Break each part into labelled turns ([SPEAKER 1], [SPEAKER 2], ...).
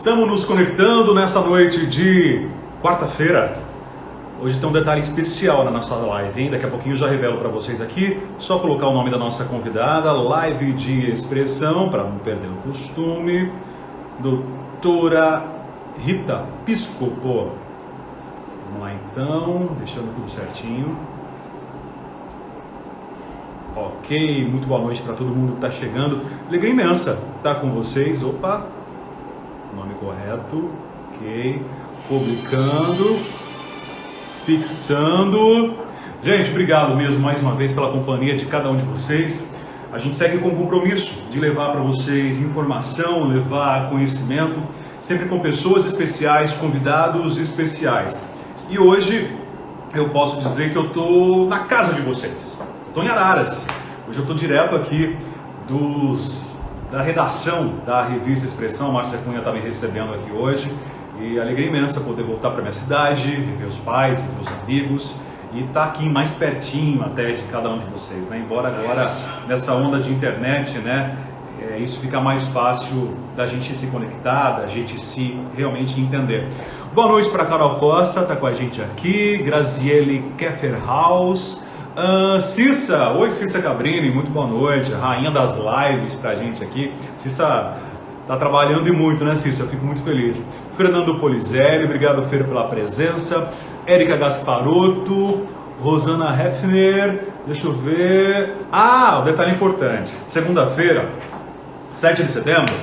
[SPEAKER 1] Estamos nos conectando nessa noite de quarta-feira. Hoje tem um detalhe especial na nossa live, hein? Daqui a pouquinho eu já revelo para vocês aqui. Só colocar o nome da nossa convidada, live de expressão, para não perder o costume. Doutora Rita Piscopo. Vamos lá então, deixando tudo certinho. Ok, muito boa noite para todo mundo que está chegando. Alegria imensa estar com vocês. Opa, nome correto. Ok, publicando, fixando. Gente, obrigado mesmo mais uma vez pela companhia de cada um de vocês. A gente segue com o compromisso de levar para vocês informação, levar conhecimento, sempre com pessoas especiais, convidados especiais. E hoje eu posso dizer que eu estou na casa de vocês. Estou em Araras. Hoje eu estou direto aqui da redação da revista Expressão. Márcia Cunha está me recebendo aqui hoje. E alegria imensa poder voltar para minha cidade, rever os pais, rever os amigos e estar aqui mais pertinho até de cada um de vocês, né? Embora agora nessa onda de internet, né, isso fica mais fácil da gente se conectar, da gente se realmente entender. Boa noite para Carol Costa, está com a gente aqui, Graziele Kefferhaus, Cissa, oi Cissa Cabrini, muito boa noite, rainha das lives pra gente aqui. Cissa tá trabalhando e muito, né Cissa? Eu fico muito feliz. Fernando Polizelli, obrigado Fer pela presença. Érica Gasparotto, Rosana Hefner, deixa eu ver. O detalhe importante, segunda-feira, 7 de setembro,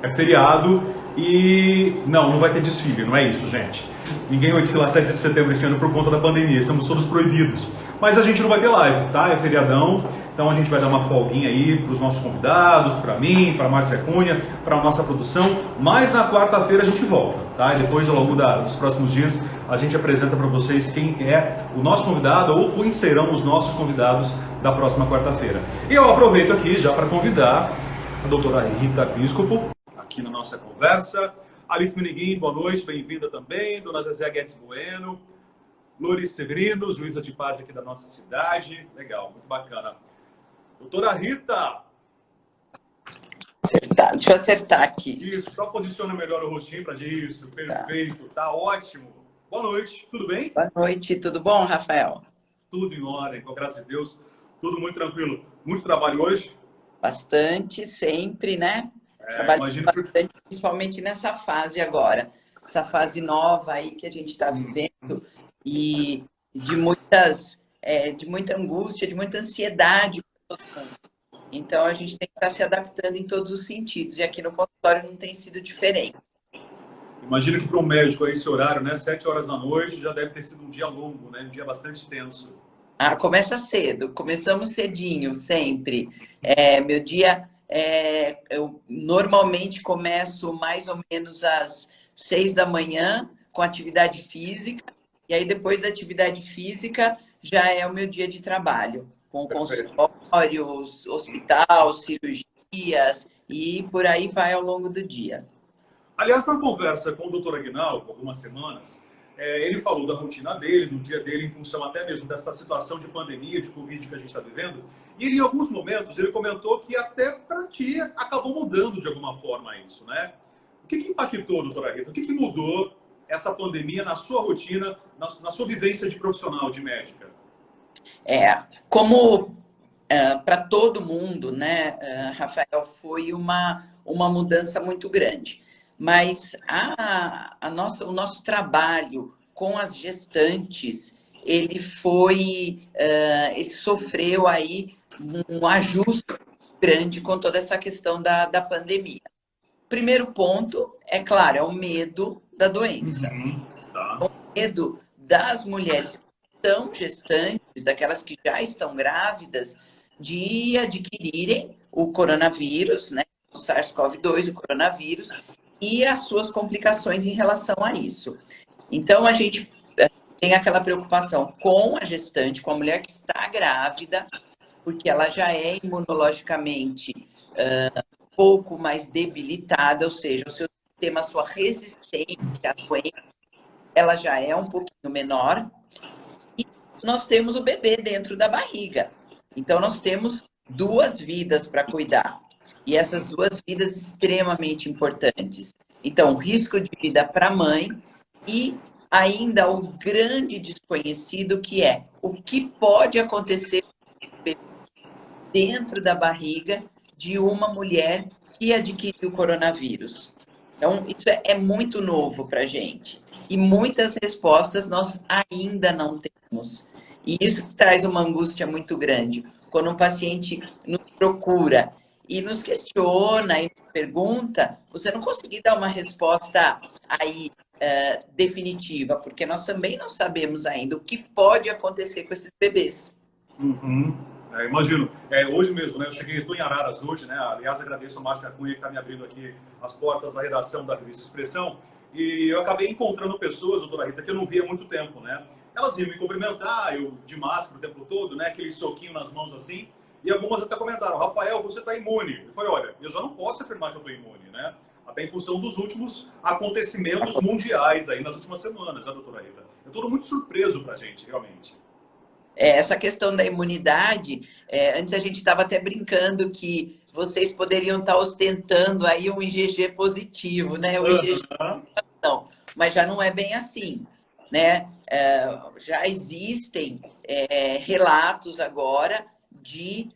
[SPEAKER 1] é feriado e não vai ter desfile, não é isso, gente. Ninguém vai desfilar 7 de setembro esse ano por conta da pandemia, estamos todos proibidos. Mas a gente não vai ter live, tá? É feriadão, então a gente vai dar uma folguinha aí para os nossos convidados, para mim, para Márcia Cunha, para a nossa produção. Mas na quarta-feira a gente volta, tá? E depois, ao longo dos próximos dias, a gente apresenta para vocês quem é o nosso convidado ou quem serão os nossos convidados da próxima quarta-feira. E eu aproveito aqui já para convidar a doutora Rita Piscopo aqui na nossa conversa. Alice Meniguim, boa noite, bem-vinda também. Dona Zezé Guedes Bueno. Loris Severino, juíza de paz aqui da nossa cidade. Legal, muito bacana. Doutora Rita.
[SPEAKER 2] Deixa eu acertar aqui.
[SPEAKER 1] Isso, só posiciona melhor o rostinho para isso. Perfeito, tá ótimo. Boa noite, tudo bem?
[SPEAKER 2] Boa noite, tudo bom, Rafael?
[SPEAKER 1] Tudo em ordem, com a graça de Deus. Tudo muito tranquilo. Muito trabalho hoje?
[SPEAKER 2] Bastante, sempre, né? Trabalhando bastante, principalmente nessa fase agora. Essa fase nova aí que a gente está vivendo. E de muita angústia, de muita ansiedade. Então, a gente tem que estar se adaptando em todos os sentidos. E aqui no consultório não tem sido diferente.
[SPEAKER 1] Imagino que para um médico, esse horário, né, 7 horas da noite, já deve ter sido um dia longo, né? Um dia bastante extenso.
[SPEAKER 2] Começa cedo. Começamos cedinho, sempre. Meu dia, eu normalmente começo mais ou menos às 6 da manhã com atividade física. E aí, depois da atividade física, já é o meu dia de trabalho, com consultórios, hospital, cirurgias, e por aí vai ao longo do dia.
[SPEAKER 1] Aliás, na conversa com o doutor Aguinaldo, algumas semanas, ele falou da rotina dele, do dia dele, em função até mesmo dessa situação de pandemia, de Covid que a gente está vivendo. E ele, em alguns momentos, ele comentou que até para ti acabou mudando de alguma forma isso, né? O que impactou, doutora Rita? O que mudou essa pandemia na sua rotina, na sua vivência de profissional, de médica?
[SPEAKER 2] Como para todo mundo, né, Rafael, foi uma mudança muito grande. Mas o nosso trabalho com as gestantes, ele sofreu aí um ajuste grande com toda essa questão da pandemia. Primeiro ponto, é claro, é o medo da doença.
[SPEAKER 1] Tá.
[SPEAKER 2] O medo das mulheres que estão gestantes, daquelas que já estão grávidas, de adquirirem o coronavírus, né, o SARS-CoV-2, o coronavírus, e as suas complicações em relação a isso. Então, a gente tem aquela preocupação com a gestante, com a mulher que está grávida, porque ela já é imunologicamente pouco mais debilitada, ou seja, o seu sistema, a sua resistência à doença, ela já é um pouquinho menor. E nós temos o bebê dentro da barriga. Então, nós temos 2 vidas para cuidar. E essas 2 vidas extremamente importantes. Então, risco de vida para a mãe e ainda o grande desconhecido que é o que pode acontecer dentro da barriga de uma mulher que adquiriu o coronavírus. Então, isso é muito novo para a gente. E muitas respostas nós ainda não temos. E isso traz uma angústia muito grande. Quando um paciente nos procura e nos questiona e nos pergunta, você não conseguir dar uma resposta aí definitiva, porque nós também não sabemos ainda o que pode acontecer com esses bebês.
[SPEAKER 1] Uhum. Imagino. Hoje mesmo, né? Eu cheguei, estou em Araras hoje, né? Aliás, agradeço a Márcia Cunha que está me abrindo aqui as portas da redação da revista Expressão. E eu acabei encontrando pessoas, doutora Rita, que eu não via há muito tempo, né? Elas vinham me cumprimentar, eu de máscara o tempo todo, né? Aquele soquinho nas mãos assim. E algumas até comentaram, Rafael, você está imune. Eu falei, olha, eu já não posso afirmar que eu estou imune, né? Até em função dos últimos acontecimentos mundiais aí nas últimas semanas, né, doutora Rita? É tudo muito surpreso pra gente, realmente.
[SPEAKER 2] Essa questão da imunidade, antes a gente estava até brincando que vocês poderiam estar ostentando aí um IgG positivo, né? O IgG não, mas já não é bem assim, né? Já existem relatos agora de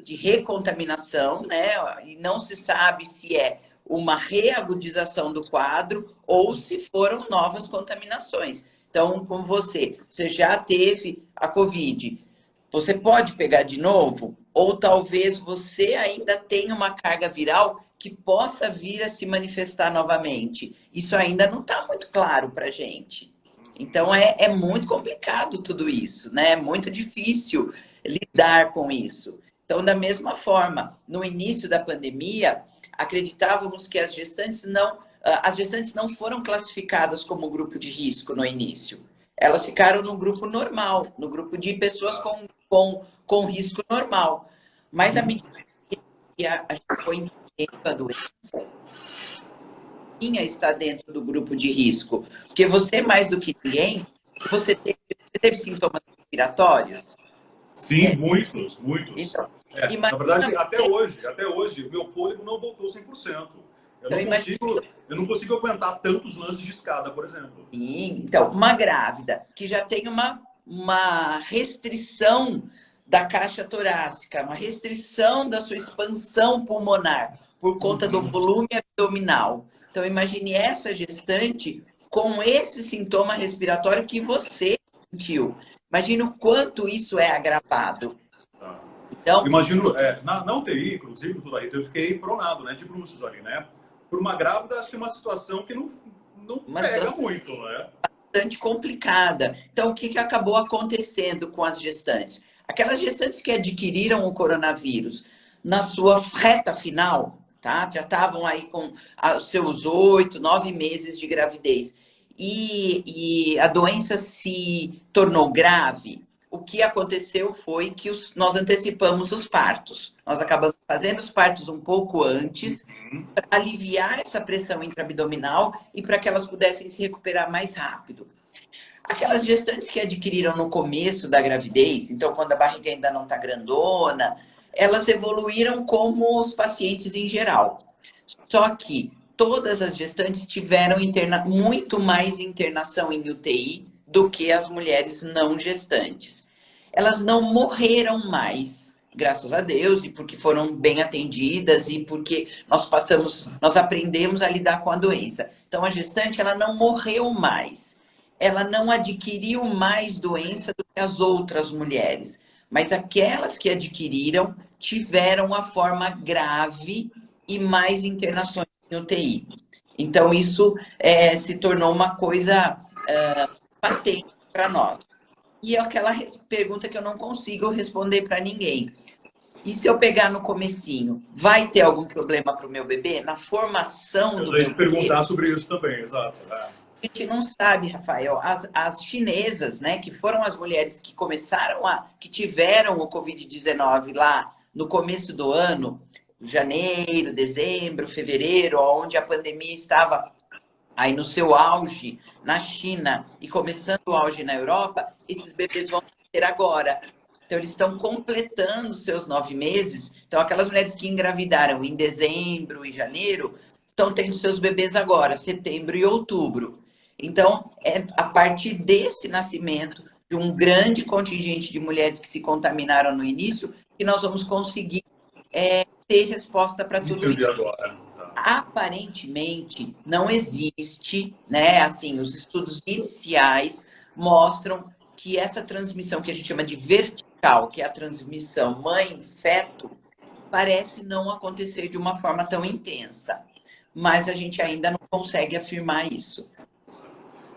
[SPEAKER 2] de recontaminação, né? E não se sabe se é uma reagudização do quadro ou se foram novas contaminações. Então, com você já teve a Covid, você pode pegar de novo? Ou talvez você ainda tenha uma carga viral que possa vir a se manifestar novamente. Isso ainda não está muito claro para a gente. Então, é muito complicado tudo isso, né? É muito difícil lidar com isso. Então, da mesma forma, no início da pandemia, acreditávamos que as gestantes não foram classificadas como grupo de risco no início. Elas ficaram no grupo normal, no grupo de pessoas com risco normal. Mas à medida que a gente foi entendendo a doença, está dentro do grupo de risco. Porque você, mais do que ninguém, você teve sintomas respiratórios?
[SPEAKER 1] Sim, muitos, muitos.
[SPEAKER 2] Então,
[SPEAKER 1] Na verdade, até hoje, o meu fôlego não voltou 100%. Eu não consigo aguentar tantos lances de escada, por exemplo.
[SPEAKER 2] Sim, então, uma grávida que já tem uma restrição da caixa torácica, uma restrição da sua expansão pulmonar por conta do volume abdominal. Então, imagine essa gestante com esse sintoma respiratório que você sentiu. Imagina o quanto isso é agravado.
[SPEAKER 1] Então, imagino, na UTI, inclusive, doutora Rita, eu fiquei pronado, né, de bruços ali, né? Por uma grávida, acho que é uma situação que não pega muito, né?
[SPEAKER 2] Bastante complicada. Então, o que acabou acontecendo com as gestantes? Aquelas gestantes que adquiriram o coronavírus na sua reta final, tá? Já estavam aí com os seus 8, 9 meses de gravidez. E a doença se tornou grave. O que aconteceu foi que nós antecipamos os partos. Nós acabamos fazendo os partos um pouco antes para aliviar essa pressão intraabdominal e para que elas pudessem se recuperar mais rápido. Aquelas gestantes que adquiriram no começo da gravidez, então quando a barriga ainda não está grandona, elas evoluíram como os pacientes em geral. Só que todas as gestantes tiveram muito mais internação em UTI do que as mulheres não gestantes. Elas não morreram mais, graças a Deus, e porque foram bem atendidas e porque nós aprendemos a lidar com a doença. Então, a gestante, ela não morreu mais. Ela não adquiriu mais doença do que as outras mulheres. Mas aquelas que adquiriram tiveram uma forma grave e mais internações em UTI. Então, isso se tornou uma coisa patente para nós. E é aquela pergunta que eu não consigo responder para ninguém. E se eu pegar no comecinho, vai ter algum problema para o meu bebê? Na formação do meu bebê?
[SPEAKER 1] Eu ia perguntar sobre isso também, exato.
[SPEAKER 2] A gente não sabe, Rafael. As chinesas, né, que foram as mulheres que que tiveram o Covid-19 lá no começo do ano, janeiro, dezembro, fevereiro, onde a pandemia estava aí no seu auge na China e começando o auge na Europa, esses bebês vão ter agora. Então, eles estão completando seus 9 meses. Então, aquelas mulheres que engravidaram em dezembro e janeiro estão tendo seus bebês agora, setembro e outubro. Então, é a partir desse nascimento de um grande contingente de mulheres que se contaminaram no início que nós vamos conseguir ter resposta para tudo isso.
[SPEAKER 1] Agora.
[SPEAKER 2] Aparentemente, não existe, né? Assim, os estudos iniciais mostram que essa transmissão que a gente chama de vertical, que é a transmissão mãe-feto, parece não acontecer de uma forma tão intensa. Mas a gente ainda não consegue afirmar isso.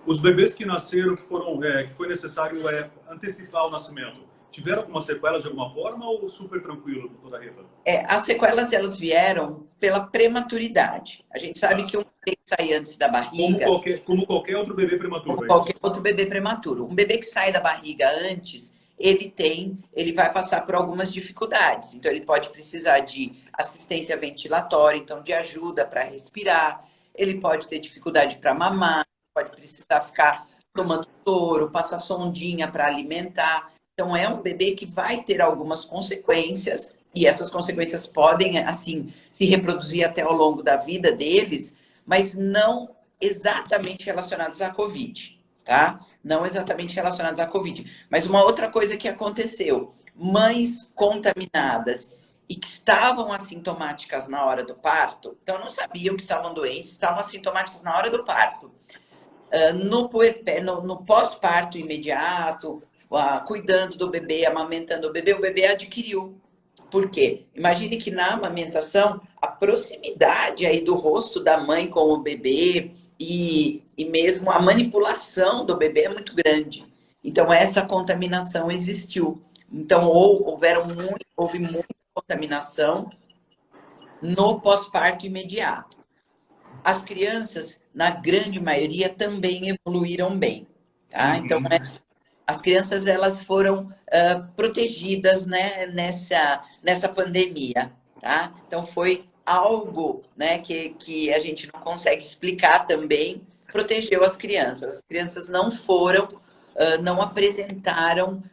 [SPEAKER 1] Os bebês que nasceram, que foi necessário antecipar o nascimento, tiveram alguma sequela de alguma forma ou super tranquilo, doutora Rita?
[SPEAKER 2] As sequelas, elas vieram pela prematuridade. A gente sabe que um bebê que sai antes da barriga...
[SPEAKER 1] Como qualquer outro bebê prematuro.
[SPEAKER 2] Como qualquer outro bebê prematuro. Um bebê que sai da barriga antes, ele vai passar por algumas dificuldades. Então, ele pode precisar de assistência ventilatória, então de ajuda para respirar. Ele pode ter dificuldade para mamar, pode precisar ficar tomando soro, passar sondinha para alimentar. Então, é um bebê que vai ter algumas consequências, e essas consequências podem, assim, se reproduzir até ao longo da vida deles, mas não exatamente relacionados à Covid, tá? Não exatamente relacionados à Covid. Mas uma outra coisa que aconteceu, mães contaminadas e que estavam assintomáticas na hora do parto, então não sabiam que estavam doentes, estavam assintomáticas na hora do parto. No pós-parto imediato, cuidando do bebê, amamentando o bebê adquiriu. Por quê? Imagine que na amamentação, a proximidade aí do rosto da mãe com o bebê e mesmo a manipulação do bebê é muito grande. Então, essa contaminação existiu. Então, houve muita contaminação no pós-parto imediato. As crianças, na grande maioria, também evoluíram bem, tá? Então, as crianças, elas foram protegidas, né, nessa pandemia, tá? Então, foi algo, né, que a gente não consegue explicar também, protegeu as crianças. As crianças não apresentaram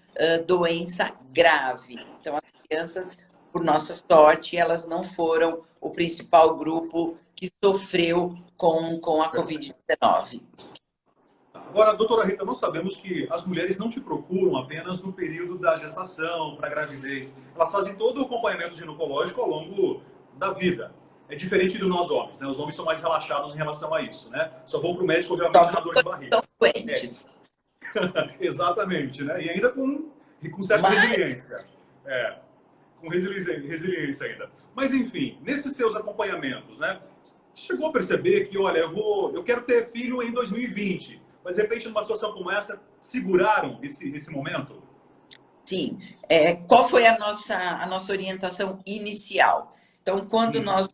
[SPEAKER 2] doença grave. Então, as crianças, por nossa sorte, elas não foram o principal grupo que sofreu com a Covid-19.
[SPEAKER 1] Agora, doutora Rita, nós sabemos que as mulheres não te procuram apenas no período da gestação, para a gravidez. Elas fazem todo o acompanhamento ginecológico ao longo da vida. É diferente de nós homens, né? Os homens são mais relaxados em relação a isso, né? Só vão para o médico, obviamente, na dor de barriga.
[SPEAKER 2] São doentes.
[SPEAKER 1] Exatamente, né? E ainda com certa resiliência. Com resiliência ainda. Mas, enfim, nesses seus acompanhamentos, né? Chegou a perceber que, olha, eu quero ter filho em 2020, mas, de repente, numa situação como essa, seguraram esse momento?
[SPEAKER 2] Sim. Qual foi a nossa orientação inicial? Então, quando nós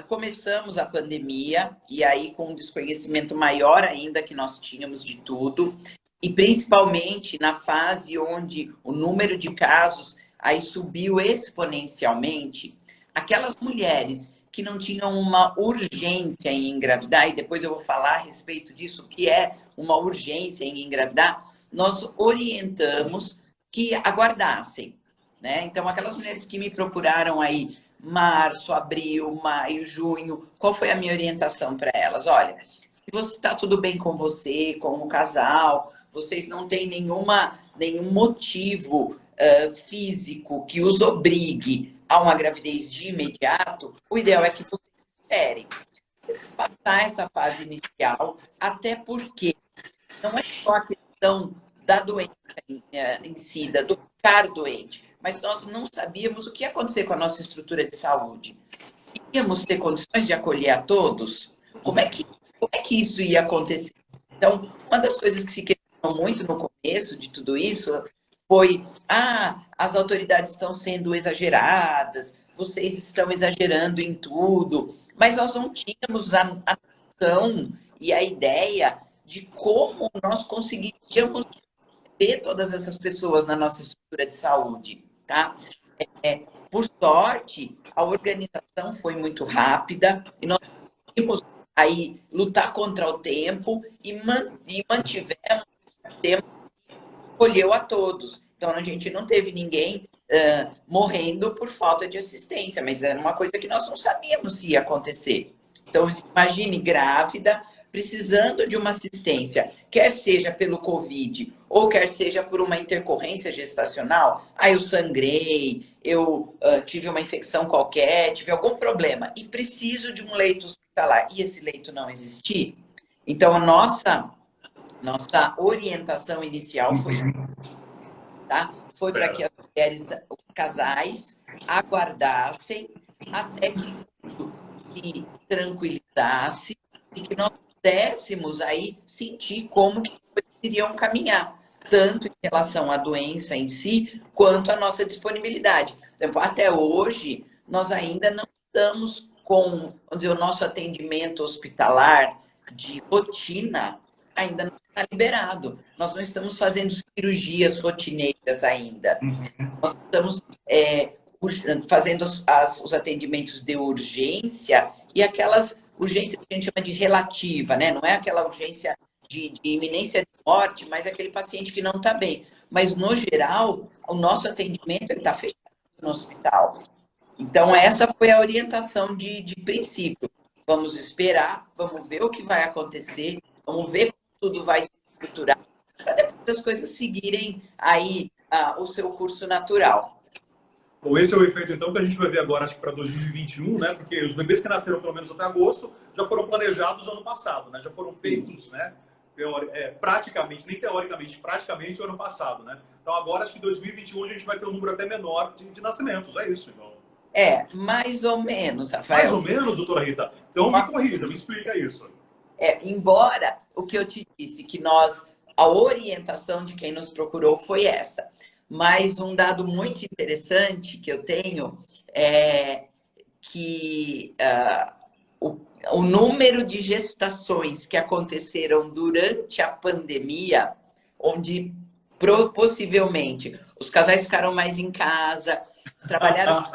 [SPEAKER 2] começamos a pandemia, e aí com um desconhecimento maior ainda que nós tínhamos de tudo, e principalmente na fase onde o número de casos aí subiu exponencialmente, aquelas mulheres que não tinham uma urgência em engravidar, e depois eu vou falar a respeito disso, que é uma urgência em engravidar, nós orientamos que aguardassem, né? Então, aquelas mulheres que me procuraram aí, março, abril, maio, junho, qual foi a minha orientação para elas? Olha, se está tudo bem com você, com o casal, vocês não têm nenhum motivo físico que os obrigue a uma gravidez de imediato, o ideal é que vocês esperem passar essa fase inicial, até porque não é só a questão da doença em si, do ficar doente, mas nós não sabíamos o que ia acontecer com a nossa estrutura de saúde. Íamos ter condições de acolher a todos? Como é que isso ia acontecer? Então, uma das coisas que se questionou muito no começo de tudo isso foi: as autoridades estão sendo exageradas, vocês estão exagerando em tudo, mas nós não tínhamos a noção e a ideia de como nós conseguiríamos ter todas essas pessoas na nossa estrutura de saúde, tá? Por sorte, a organização foi muito rápida e nós conseguimos aí lutar contra o tempo e mantivemos o tempo que acolheu a todos. Então, a gente não teve ninguém morrendo por falta de assistência, mas era uma coisa que nós não sabíamos se ia acontecer. Então, imagine grávida, precisando de uma assistência, quer seja pelo Covid ou quer seja por uma intercorrência gestacional. Ah, eu sangrei, eu tive uma infecção qualquer, tive algum problema e preciso de um leito hospitalar. E esse leito não existir? Então, a nossa orientação inicial foi, tá? Foi para que as mulheres, os casais, aguardassem até que tudo se tranquilizasse e que nós pudéssemos aí sentir como que iriam caminhar, tanto em relação à doença em si, quanto à nossa disponibilidade. Por exemplo, até hoje, nós ainda não estamos com, vamos dizer, o nosso atendimento hospitalar de rotina ainda não está liberado. Nós não estamos fazendo cirurgias rotineiras ainda. Nós estamos fazendo os atendimentos de urgência e aquelas urgências que a gente chama de relativa, né? Não é aquela urgência de iminência de morte, mas é aquele paciente que não está bem. Mas, no geral, o nosso atendimento está fechado no hospital. Então, essa foi a orientação de princípio. Vamos esperar, vamos ver o que vai acontecer, vamos ver como tudo vai se estruturar, para depois as coisas seguirem aí o seu curso natural.
[SPEAKER 1] Bom, esse é o efeito, então, que a gente vai ver agora, acho que para 2021, né? Porque os bebês que nasceram pelo menos até agosto já foram planejados ano passado, né? Já foram feitos, né? Praticamente, nem teoricamente, praticamente o ano passado, né? Então, agora, acho que em 2021 a gente vai ter um número até menor de nascimentos, é isso, então.
[SPEAKER 2] Mais ou menos, Rafael.
[SPEAKER 1] Mais ou menos, doutora Rita? Então, me corrija, me explica isso.
[SPEAKER 2] Embora o que eu te disse, que a orientação de quem nos procurou foi essa. Mas um dado muito interessante que eu tenho é que o número de gestações que aconteceram durante a pandemia, onde possivelmente os casais ficaram mais em casa, trabalharam...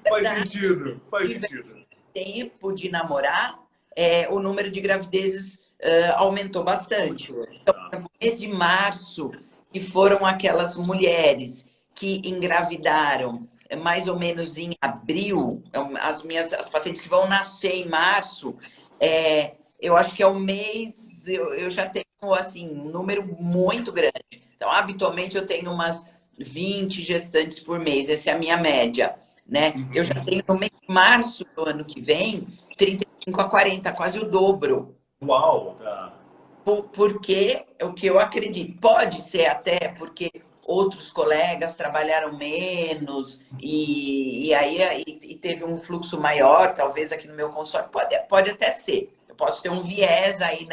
[SPEAKER 1] Faz sentido.
[SPEAKER 2] Tempo de namorar, o número de gravidezes aumentou bastante. Então, no mês de março, que foram aquelas mulheres que engravidaram mais ou menos em abril, as pacientes que vão nascer em março, eu acho que é um mês, eu já tenho assim, um número muito grande. Então, habitualmente, eu tenho umas 20 gestantes por mês, essa é a minha média, né? Eu já tenho no mês de março do ano que vem, 35 a 40, quase o dobro.
[SPEAKER 1] Uau!
[SPEAKER 2] Porque o que eu acredito, pode ser até porque outros colegas trabalharam menos e aí teve um fluxo maior, talvez aqui no meu consultório, pode até ser. Eu posso ter um viés aí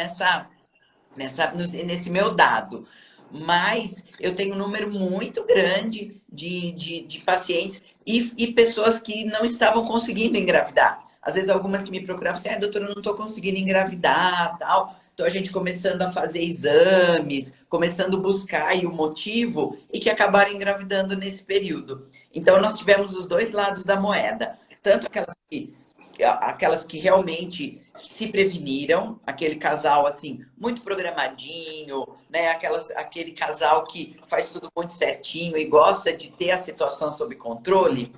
[SPEAKER 2] nesse meu dado. Mas eu tenho um número muito grande de pacientes e pessoas que não estavam conseguindo engravidar. Às vezes algumas que me procuravam assim, doutora, eu não estou conseguindo engravidar, tal. Então, a gente começando a fazer exames, começando a buscar aí o motivo e que acabaram engravidando nesse período. Então, nós tivemos os dois lados da moeda. Tanto aquelas que realmente se preveniram, aquele casal, assim, muito programadinho, né? Aquele casal que faz tudo muito certinho e gosta de ter a situação sob controle,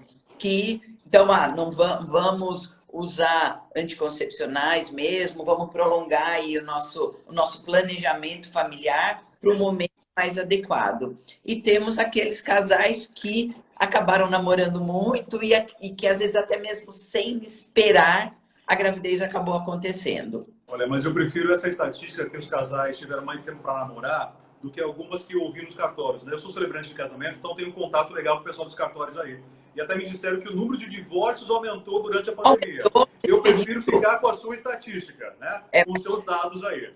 [SPEAKER 2] então, não vamos usar anticoncepcionais mesmo, vamos prolongar aí o nosso planejamento familiar para o momento mais adequado. E temos aqueles casais que acabaram namorando muito e que às vezes até mesmo sem esperar a gravidez acabou acontecendo.
[SPEAKER 1] Olha, mas eu prefiro essa estatística que os casais tiveram mais tempo para namorar do que algumas que eu ouvi nos cartórios, né? Eu sou celebrante de casamento, então tenho um contato legal com o pessoal dos cartórios aí. E até me disseram que o número de divórcios aumentou durante a pandemia. Eu prefiro ficar com a sua estatística, né? Com os seus dados aí.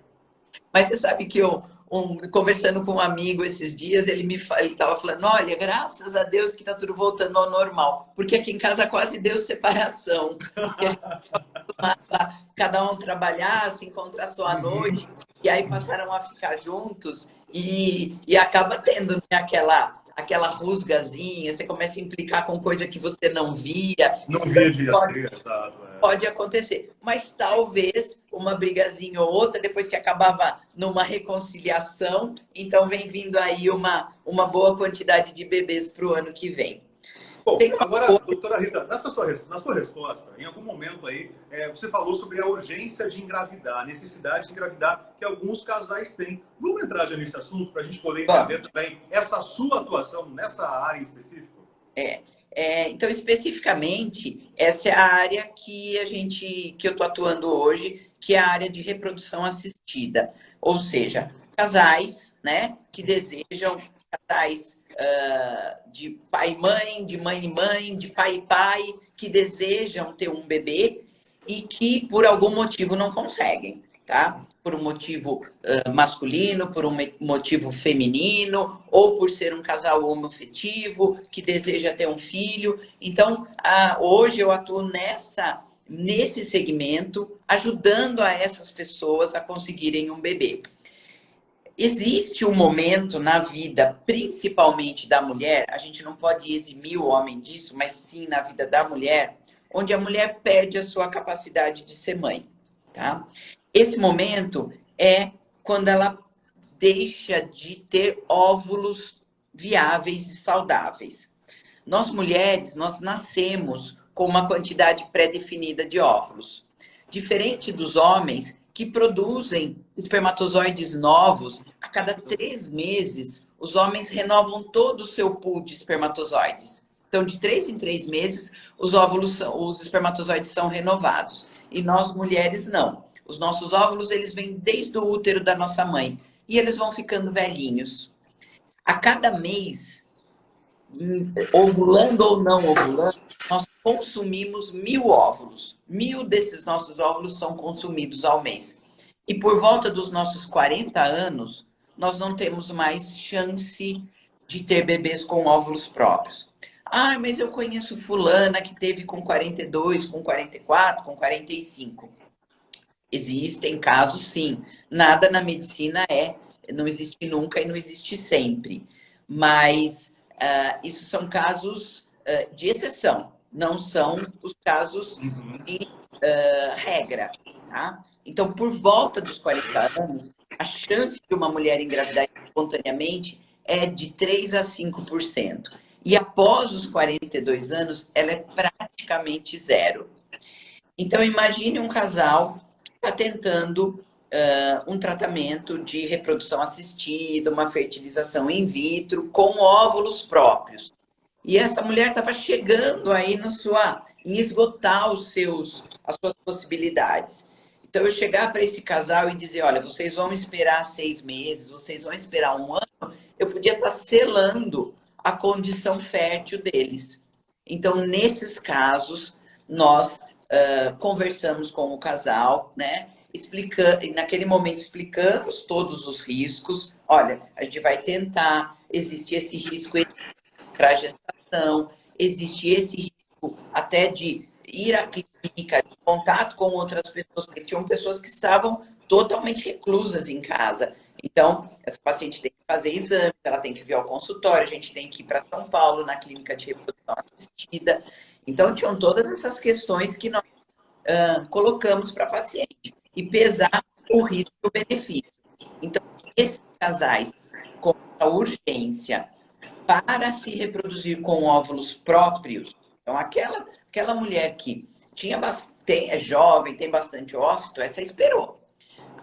[SPEAKER 2] Mas você sabe que conversando com um amigo esses dias, ele estava falando, olha, graças a Deus que está tudo voltando ao normal. Porque aqui em casa quase deu separação. Porque a gente costumava cada um trabalhar, se encontrar só à noite, e aí passaram a ficar juntos e acaba tendo, né, aquela rusgazinha, você começa a implicar com coisa que você não via.
[SPEAKER 1] Não via de
[SPEAKER 2] Pode acontecer, mas talvez uma brigazinha ou outra, depois que acabava numa reconciliação, então vem vindo aí uma boa quantidade de bebês para o ano que vem.
[SPEAKER 1] Bom, agora, doutora Rita, na sua resposta, em algum momento aí, você falou sobre a urgência de engravidar, a necessidade de engravidar que alguns casais têm. Vamos entrar já nesse assunto para a gente poder entender também essa sua atuação nessa área em específico?
[SPEAKER 2] Então, especificamente, essa é a área que eu estou atuando hoje, que é a área de reprodução assistida. Ou seja, casais, né, que desejam, casais de pai e mãe, de mãe e mãe, de pai e pai, que desejam ter um bebê e que, por algum motivo, não conseguem, tá? Por um motivo masculino, por um motivo feminino, ou por ser um casal homoafetivo que deseja ter um filho. Então, hoje eu atuo nesse segmento, ajudando a essas pessoas a conseguirem um bebê. Existe um momento na vida, principalmente da mulher, a gente não pode eximir o homem disso, mas sim na vida da mulher, onde a mulher perde a sua capacidade de ser mãe, tá? Esse momento é quando ela deixa de ter óvulos viáveis e saudáveis. Nós mulheres, nós nascemos com uma quantidade pré-definida de óvulos. Diferente dos homens que produzem espermatozoides novos, a cada 3 meses, os homens renovam todo o seu pool de espermatozoides. Então, de 3 em 3 meses, os espermatozoides são renovados. E nós, mulheres, não. Os nossos óvulos, eles vêm desde o útero da nossa mãe. E eles vão ficando velhinhos. A cada mês, ovulando ou não ovulando, nós consumimos 1.000 óvulos. 1.000 desses nossos óvulos são consumidos ao mês. E por volta dos nossos 40 anos, nós não temos mais chance de ter bebês com óvulos próprios. Ah, mas eu conheço fulana que teve com 42, com 44, com 45. Existem casos, sim. Nada na medicina não existe nunca e não existe sempre. Mas isso são casos de exceção, não são os casos de regra, tá? Então, por volta dos 40 anos, a chance de uma mulher engravidar espontaneamente é de 3 a 5%. E após os 42 anos, ela é praticamente zero. Então, imagine um casal que está tentando um tratamento de reprodução assistida, uma fertilização in vitro, com óvulos próprios. E essa mulher estava chegando aí em esgotar as suas possibilidades. Então, eu chegar para esse casal e dizer, olha, vocês vão esperar 6 meses, vocês vão esperar 1 ano, eu podia estar selando a condição fértil deles. Então, nesses casos, nós conversamos com o casal, né? Naquele momento explicamos todos os riscos. Olha, a gente vai tentar, existe esse risco para a gestação, existe esse risco até de ir à clínica, de contato com outras pessoas, porque tinham pessoas que estavam totalmente reclusas em casa. Então, essa paciente tem que fazer exames, ela tem que vir ao consultório, a gente tem que ir para São Paulo, na clínica de reprodução assistida. Então, tinham todas essas questões que nós colocamos para a paciente e pesar o risco e o benefício. Então, esses casais com a urgência para se reproduzir com óvulos próprios, então aquela mulher que é jovem, tem bastante ócito, essa esperou.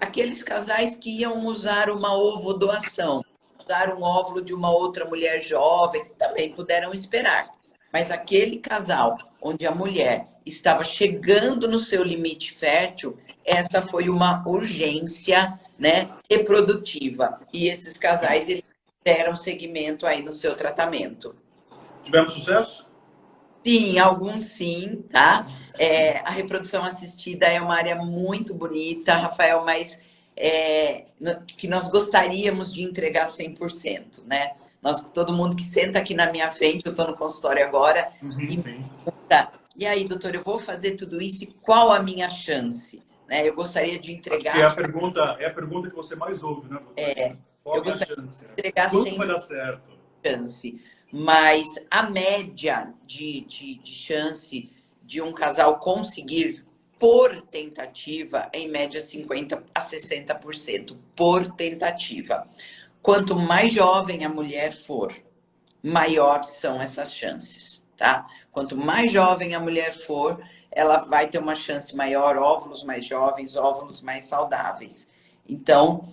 [SPEAKER 2] Aqueles casais que iam usar uma ovodoação, usar um óvulo de uma outra mulher jovem, também puderam esperar. Mas aquele casal onde a mulher estava chegando no seu limite fértil, essa foi uma urgência, né, reprodutiva. E esses casais, eles deram seguimento aí no seu tratamento.
[SPEAKER 1] Tivemos sucesso?
[SPEAKER 2] Sim, alguns sim, tá? A reprodução assistida é uma área muito bonita, Rafael, mas que nós gostaríamos de entregar 100%, né? Todo mundo que senta aqui na minha frente, eu estou no consultório agora, e pergunta, e aí, doutor, eu vou fazer tudo isso e qual a minha chance? Né? Eu gostaria de entregar...
[SPEAKER 1] Acho que é a pergunta que você mais ouve, né, doutor? Qual é a chance?
[SPEAKER 2] De entregar
[SPEAKER 1] Tudo vai dar certo.
[SPEAKER 2] Chance. Mas a média de chance de um casal conseguir por tentativa, em média 50% a 60% por tentativa. Quanto mais jovem a mulher for, maior são essas chances. tá? Quanto mais jovem a mulher for, ela vai ter uma chance maior, óvulos mais jovens, óvulos mais saudáveis. Então,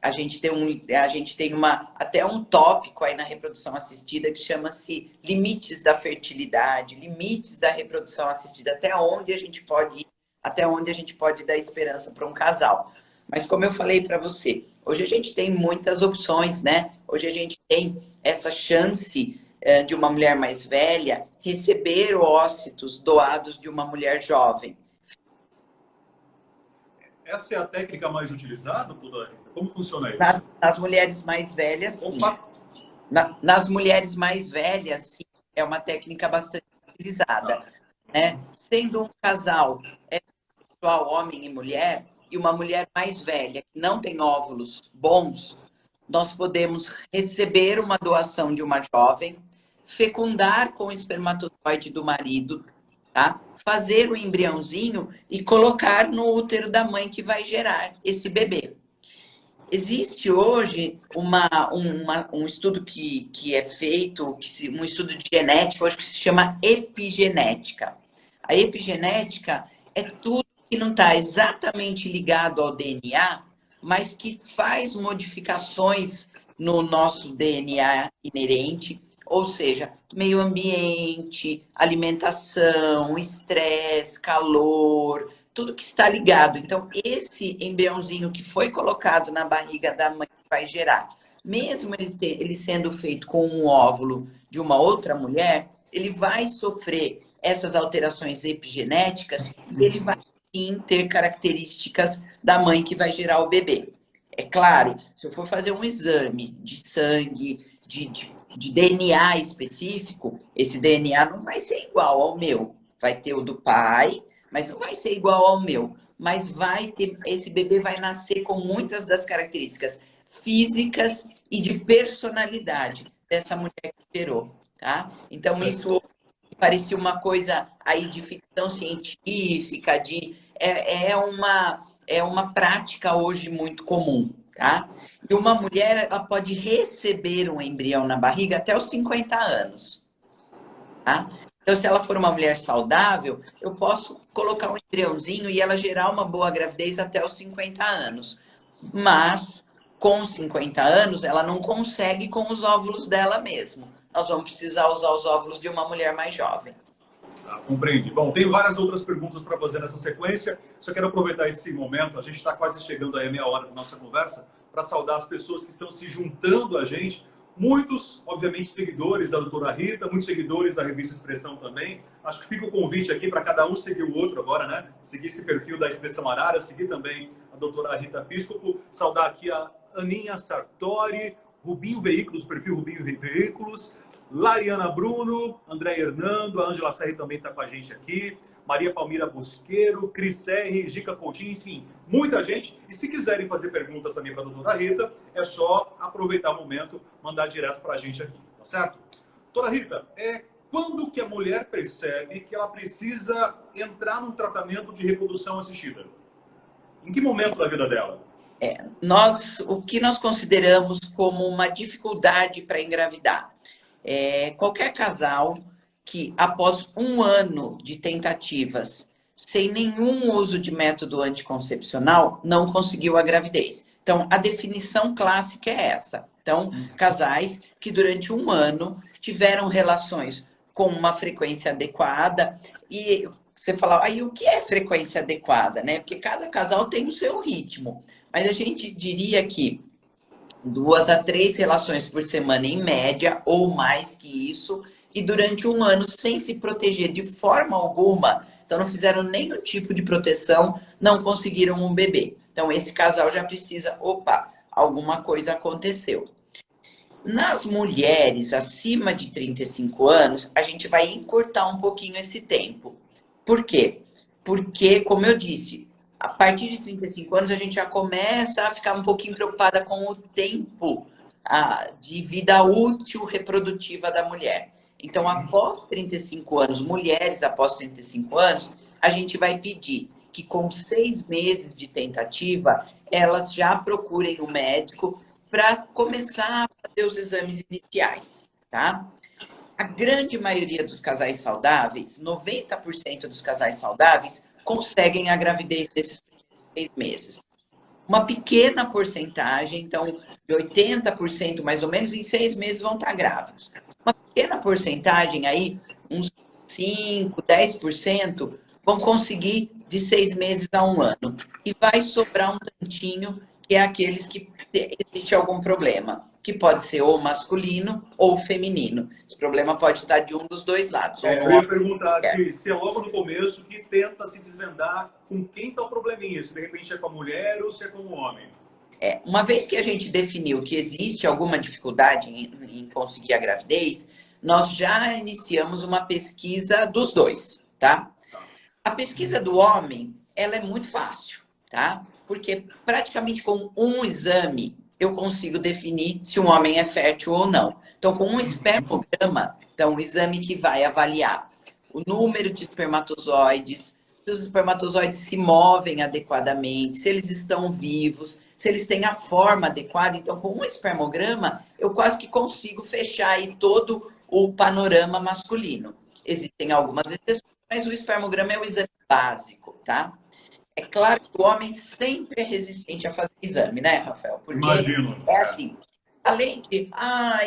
[SPEAKER 2] a gente tem até um tópico aí na reprodução assistida que chama-se limites da fertilidade, limites da reprodução assistida, até onde a gente pode ir, até onde a gente pode dar esperança para um casal. Mas como eu falei para você, hoje a gente tem muitas opções, né? Hoje a gente tem essa chance de uma mulher mais velha receber ócitos doados de uma mulher jovem.
[SPEAKER 1] Essa é a técnica mais utilizada, doutora Rita? Como funciona isso?
[SPEAKER 2] Nas mulheres mais velhas, sim. Nas mulheres mais velhas, sim, é uma técnica bastante utilizada, né? Sendo um casal homem e mulher, e uma mulher mais velha que não tem óvulos bons, nós podemos receber uma doação de uma jovem, fecundar com o espermatozoide do marido, tá? Fazer o embriãozinho e colocar no útero da mãe que vai gerar esse bebê. Existe hoje um estudo que é feito, um estudo de genética, hoje que se chama epigenética. A epigenética é tudo que não está exatamente ligado ao DNA, mas que faz modificações no nosso DNA inerente, ou seja, meio ambiente, alimentação, estresse, calor, tudo que está ligado. Então, esse embriãozinho que foi colocado na barriga da mãe que vai gerar, mesmo ele sendo feito com um óvulo de uma outra mulher, ele vai sofrer essas alterações epigenéticas e ele vai sim ter características da mãe que vai gerar o bebê. É claro, se eu for fazer um exame de sangue, de DNA específico, esse DNA não vai ser igual ao meu. Vai ter o do pai, mas não vai ser igual ao meu. Mas esse bebê vai nascer com muitas das características físicas e de personalidade dessa mulher que gerou, tá? Então, isso parecia uma coisa aí de ficção científica, é uma prática hoje muito comum, tá? E uma mulher, ela pode receber um embrião na barriga até os 50 anos, tá? Então, se ela for uma mulher saudável, eu posso colocar um embriãozinho e ela gerar uma boa gravidez até os 50 anos. Mas, com 50 anos, ela não consegue com os óvulos dela mesma. Nós vamos precisar usar os óvulos de uma mulher mais jovem.
[SPEAKER 1] Compreendi. Bom, tenho várias outras perguntas para fazer nessa sequência. Só quero aproveitar esse momento, a gente está quase chegando aí a meia hora da nossa conversa, para saudar as pessoas que estão se juntando a gente. Muitos, obviamente, seguidores da doutora Rita, muitos seguidores da revista Expressão também. Acho que fica o convite aqui para cada um seguir o outro agora, né? Seguir esse perfil da Expressão Arara, seguir também a doutora Rita Piscopo, saudar aqui a Aninha Sartori, Rubinho Veículos, perfil Rubinho Veículos, Lariana Bruno, André Hernando, a Ângela Serri também está com a gente aqui, Maria Palmira Busqueiro, Cris Serri, Gica Coutinho, enfim, muita gente. E se quiserem fazer perguntas também para a doutora Rita, é só aproveitar o momento, mandar direto para a gente aqui, tá certo? Doutora Rita, quando que a mulher percebe que ela precisa entrar num tratamento de reprodução assistida? Em que momento da vida dela?
[SPEAKER 2] O que nós consideramos como uma dificuldade para engravidar? Qualquer casal que, após um ano de tentativas, sem nenhum uso de método anticoncepcional, não conseguiu a gravidez. Então, a definição clássica é essa. Então, casais que durante um ano tiveram relações com uma frequência adequada e você fala, aí o que é frequência adequada, né? Porque cada casal tem o seu ritmo. Mas a gente diria que 2 a 3 relações por semana em média, ou mais que isso, e durante um ano sem se proteger de forma alguma, então não fizeram nenhum tipo de proteção, não conseguiram um bebê. Então esse casal já precisa, alguma coisa aconteceu. Nas mulheres acima de 35 anos, a gente vai encurtar um pouquinho esse tempo. Por quê? Porque, como eu disse, a partir de 35 anos, a gente já começa a ficar um pouquinho preocupada com o tempo de vida útil reprodutiva da mulher. Então, após 35 anos, mulheres após 35 anos, a gente vai pedir que com 6 meses de tentativa, elas já procurem o médico para começar a fazer os exames iniciais, tá? A grande maioria dos casais saudáveis, 90% dos casais saudáveis, conseguem a gravidez desses 6 meses. Uma pequena porcentagem, então, de 80% mais ou menos, em 6 meses vão estar grávidos. Uma pequena porcentagem aí, uns 5, 10%, vão conseguir de 6 meses a 1 ano. E vai sobrar um tantinho, que é aqueles que existe algum problema, que pode ser ou masculino ou feminino. Esse problema pode estar de um dos dois lados.
[SPEAKER 1] Eu ia perguntar se é logo no começo que tenta se desvendar com quem está o probleminha, se de repente é com a mulher ou se é com o homem.
[SPEAKER 2] Uma vez que a gente definiu que existe alguma dificuldade em conseguir a gravidez, nós já iniciamos uma pesquisa dos dois, tá? A pesquisa do homem, ela é muito fácil, tá? Porque praticamente com um exame eu consigo definir se um homem é fértil ou não. Então, com um espermograma, então um exame que vai avaliar o número de espermatozoides, se os espermatozoides se movem adequadamente, se eles estão vivos, se eles têm a forma adequada. Então, com um espermograma, eu quase que consigo fechar aí todo o panorama masculino. Existem algumas exceções, mas o espermograma é o exame básico, tá? É claro que o homem sempre é resistente a fazer exame, né, Rafael? Porque
[SPEAKER 1] Imagino.
[SPEAKER 2] é assim, além de,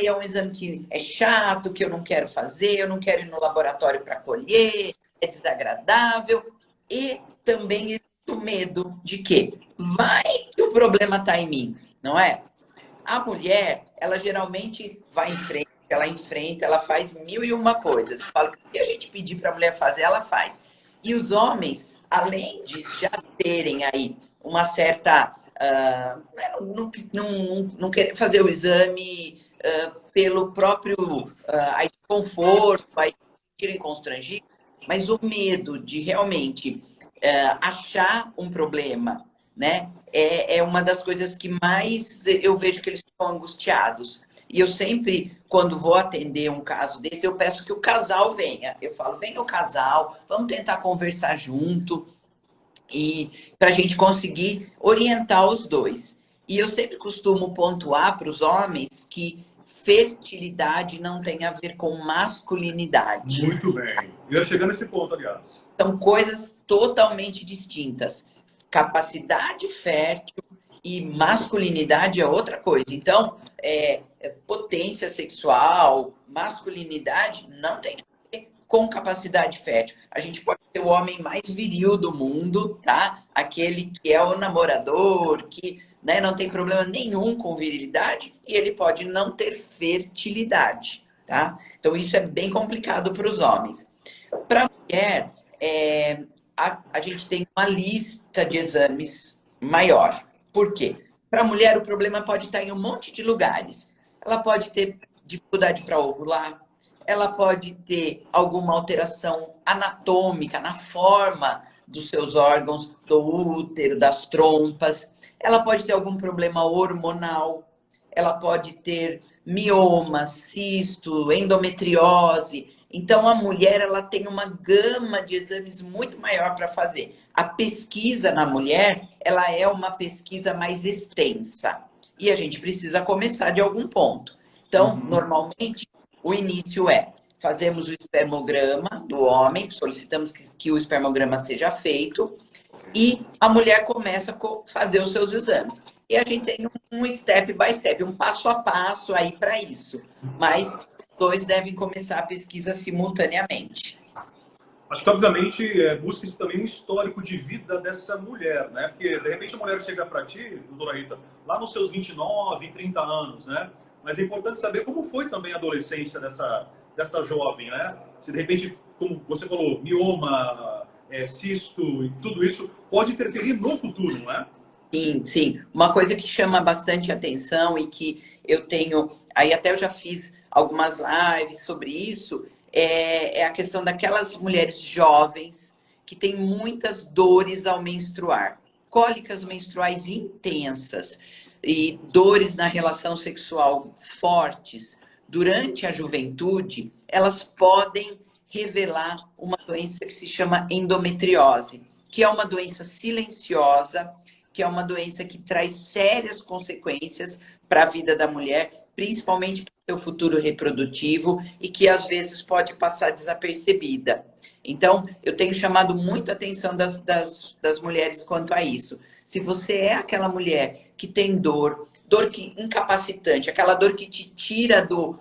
[SPEAKER 2] é um exame que é chato, que eu não quero fazer, eu não quero ir no laboratório para colher, é desagradável, e também existe o medo de que vai que o problema está em mim, não é? A mulher, ela geralmente vai em frente, ela enfrenta, ela faz 1001 coisas. Eu falo que o que a gente pedir para a mulher fazer, ela faz. E os homens, além de já terem aí uma certa... não querer fazer o exame pelo próprio conforto, aí sentirem constrangidos, mas o medo de realmente achar um problema, né? É uma das coisas que mais eu vejo que eles ficam angustiados. E eu sempre, quando vou atender um caso desse, eu peço que o casal venha. Eu falo, venha o casal, vamos tentar conversar junto, e para a gente conseguir orientar os dois. E eu sempre costumo pontuar para os homens que fertilidade não tem a ver com masculinidade.
[SPEAKER 1] Muito bem. Eu ia chegar nesse ponto, aliás.
[SPEAKER 2] São coisas totalmente distintas. Capacidade fértil e masculinidade é outra coisa. Então, potência sexual, masculinidade não tem a ver com capacidade fértil. A gente pode ser o homem mais viril do mundo, tá? Aquele que é o namorador, que não tem problema nenhum com virilidade, e ele pode não ter fertilidade, tá? Então, isso é bem complicado para os homens. Para a mulher, a gente tem uma lista de exames maior. Por quê? Para a mulher, o problema pode estar em um monte de lugares. Ela pode ter dificuldade para ovular, ela pode ter alguma alteração anatômica na forma dos seus órgãos, do útero, das trompas. Ela pode ter algum problema hormonal, ela pode ter mioma, cisto, endometriose. Então, a mulher ela tem uma gama de exames muito maior para fazer. A pesquisa na mulher, ela é uma pesquisa mais extensa. E a gente precisa começar de algum ponto. Então, normalmente, o início fazemos o espermograma do homem, solicitamos que o espermograma seja feito, e a mulher começa a fazer os seus exames. E a gente tem um step by step, um passo a passo aí para isso. Mas dois devem começar a pesquisa simultaneamente.
[SPEAKER 1] Acho que, obviamente, busca-se também um histórico de vida dessa mulher, né? Porque, de repente, a mulher chega para ti, doutora Rita, lá nos seus 29, 30 anos, né? Mas é importante saber como foi também a adolescência dessa jovem, né? Se, de repente, como você falou, mioma, cisto e tudo isso pode interferir no futuro, não é?
[SPEAKER 2] Sim, sim. Uma coisa que chama bastante atenção e que eu tenho... Aí até eu já fiz algumas lives sobre isso, é a questão daquelas mulheres jovens que têm muitas dores ao menstruar. Cólicas menstruais intensas e dores na relação sexual fortes durante a juventude, elas podem revelar uma doença que se chama endometriose, que é uma doença silenciosa, que é uma doença que traz sérias consequências para a vida da mulher, principalmente para o seu futuro reprodutivo e que às vezes pode passar desapercebida. Então, eu tenho chamado muito a atenção das mulheres quanto a isso. Se você é aquela mulher que tem dor que incapacitante, aquela dor que te tira do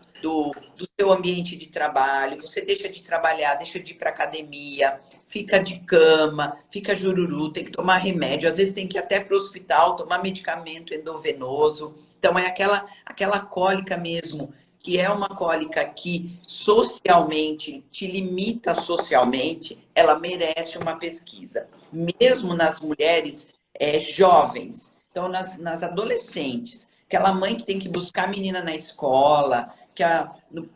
[SPEAKER 2] seu ambiente de trabalho, você deixa de trabalhar, deixa de ir para academia, fica de cama, fica jururu, tem que tomar remédio, às vezes tem que ir até para o hospital, tomar medicamento endovenoso. Então, é aquela cólica mesmo, que é uma cólica que socialmente, te limita socialmente, ela merece uma pesquisa. Mesmo nas mulheres jovens, então nas adolescentes, aquela mãe que tem que buscar a menina na escola, que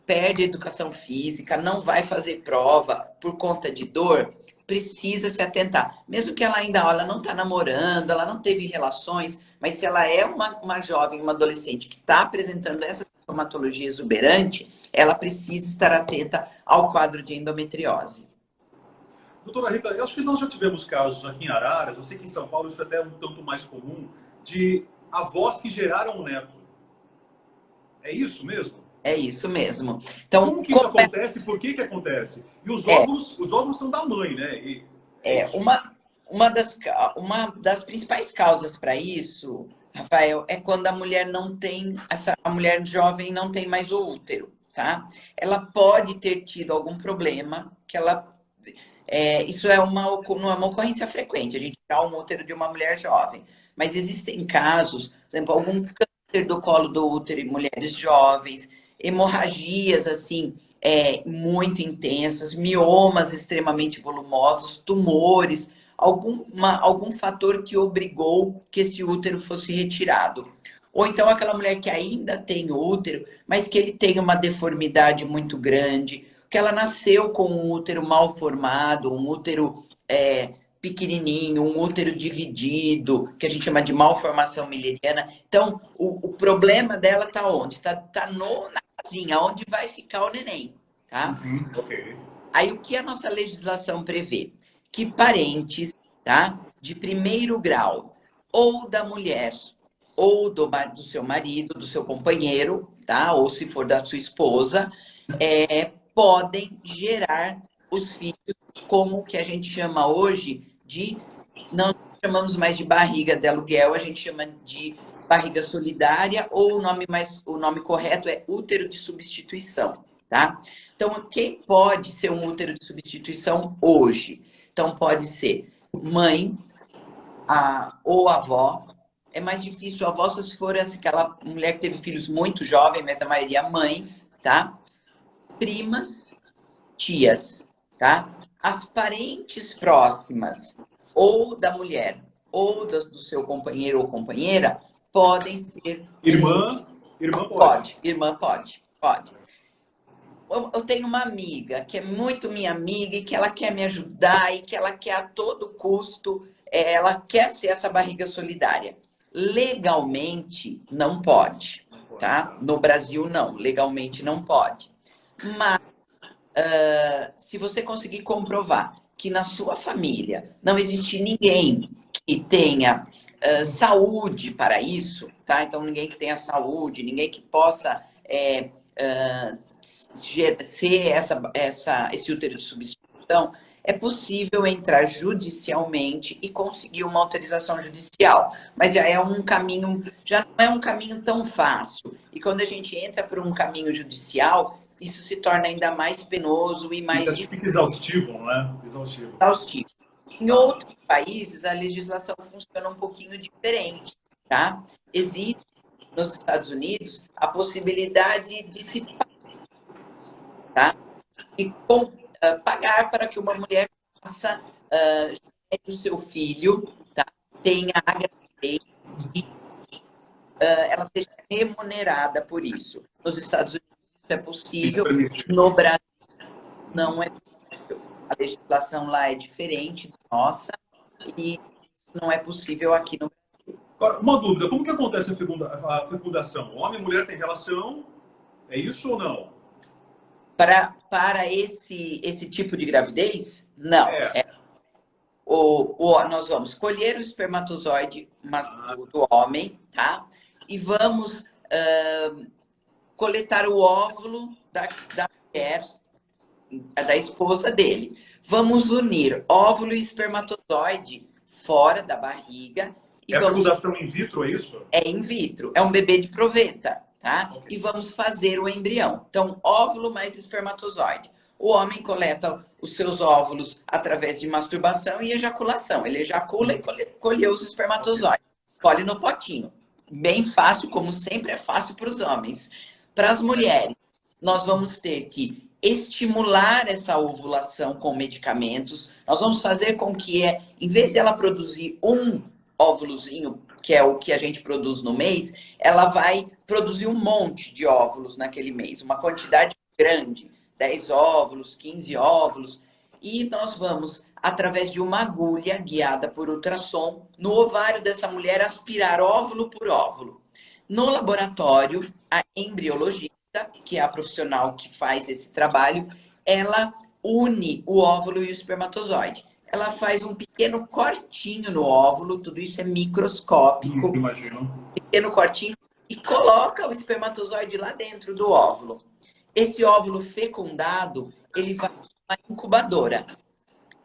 [SPEAKER 2] perde a educação física, não vai fazer prova por conta de dor, precisa se atentar. Mesmo que ela ainda, ela não está namorando, ela não teve relações, mas se ela é uma jovem, uma adolescente que está apresentando essa sintomatologia exuberante, ela precisa estar atenta ao quadro de endometriose.
[SPEAKER 1] Doutora Rita, eu acho que nós já tivemos casos aqui em Araras, eu sei que em São Paulo isso é até um tanto mais comum, de avós que geraram um neto. É isso mesmo?
[SPEAKER 2] É isso mesmo. Então,
[SPEAKER 1] como que isso acontece? Por que acontece? E os óvulos são da mãe, né?
[SPEAKER 2] Uma das principais causas para isso, Rafael, é quando a mulher não tem, a mulher jovem não tem mais o útero, tá? Ela pode ter tido algum problema, que isso não é uma ocorrência frequente, a gente tirar um útero de uma mulher jovem. Mas existem casos, por exemplo, algum câncer do colo do útero em mulheres jovens, hemorragias, assim, muito intensas, miomas extremamente volumosos, tumores, algum fator que obrigou que esse útero fosse retirado. Ou então aquela mulher que ainda tem útero, mas que ele tem uma deformidade muito grande, que ela nasceu com um útero mal formado, um útero pequenininho, um útero dividido, que a gente chama de malformação milleriana. Então, o problema dela está onde? Está na casinha, onde vai ficar o neném, tá?
[SPEAKER 1] Okay.
[SPEAKER 2] Aí, o que a nossa legislação prevê? Que parentes, tá? De primeiro grau, ou da mulher, ou do seu marido, do seu companheiro, tá? Ou se for da sua esposa, podem gerar os filhos como que a gente chama hoje não chamamos mais de barriga de aluguel, a gente chama de barriga solidária, ou o nome correto é útero de substituição, tá? Então, quem pode ser um útero de substituição hoje? Então, pode ser mãe ou avó. É mais difícil a avó se for aquela mulher que teve filhos muito jovem, mas a maioria mães, tá? Primas, tias, tá? As parentes próximas, ou da mulher, ou do seu companheiro ou companheira, podem ser...
[SPEAKER 1] Irmã
[SPEAKER 2] pode. Irmã pode. Eu tenho uma amiga que é muito minha amiga e que ela quer me ajudar e que ela quer a todo custo, ela quer ser essa barriga solidária. Legalmente, não pode, tá? No Brasil, não. Legalmente, não pode. Mas, se você conseguir comprovar que na sua família não existe ninguém que tenha saúde para isso, tá? Então, ninguém que tenha saúde, ninguém que possa ser esse útero de substituição, é possível entrar judicialmente e conseguir uma autorização judicial. Mas já não é um caminho tão fácil. E quando a gente entra por um caminho judicial, isso se torna ainda mais penoso e mais difícil.
[SPEAKER 1] Fica exaustivo, não é? Exaustivo.
[SPEAKER 2] Em outros países, a legislação funciona um pouquinho diferente, tá? Existe, nos Estados Unidos, a possibilidade de se pagar para que uma mulher faça o seu filho, tá? Tenha a gravidez e ela seja remunerada por isso. Nos Estados Unidos isso é possível, no Brasil não é possível. A legislação lá é diferente da nossa e não é possível aqui no Brasil.
[SPEAKER 1] Agora, uma dúvida, como que acontece a fecundação? Homem e mulher têm relação? É isso ou não?
[SPEAKER 2] Para esse tipo de gravidez, não. Nós vamos colher o espermatozoide do homem, tá? E vamos coletar o óvulo da mulher, da esposa dele. Vamos unir óvulo e espermatozoide fora da barriga e
[SPEAKER 1] É
[SPEAKER 2] vamos...
[SPEAKER 1] fecundação in vitro, é isso?
[SPEAKER 2] É in vitro, é um bebê de proveta, tá?
[SPEAKER 1] Ok.
[SPEAKER 2] E vamos fazer o embrião. Então, óvulo mais espermatozoide. O homem coleta os seus óvulos através de masturbação e ejaculação. Ele ejacula e colheu os espermatozoides. Colhe no potinho. Bem fácil, como sempre é fácil para os homens. Para as mulheres, nós vamos ter que estimular essa ovulação com medicamentos. Nós vamos fazer com que, em vez de ela produzir um óvulozinho, que é o que a gente produz no mês, ela vai produzir um monte de óvulos naquele mês, uma quantidade grande, 10 óvulos, 15 óvulos, e nós vamos, através de uma agulha guiada por ultrassom, no ovário dessa mulher aspirar óvulo por óvulo. No laboratório, a embriologista, que é a profissional que faz esse trabalho, ela une o óvulo e o espermatozoide. Ela faz um pequeno cortinho no óvulo, tudo isso é microscópico.
[SPEAKER 1] Imagino.
[SPEAKER 2] Pequeno cortinho, e coloca o espermatozoide lá dentro do óvulo. Esse óvulo fecundado, ele vai para uma incubadora.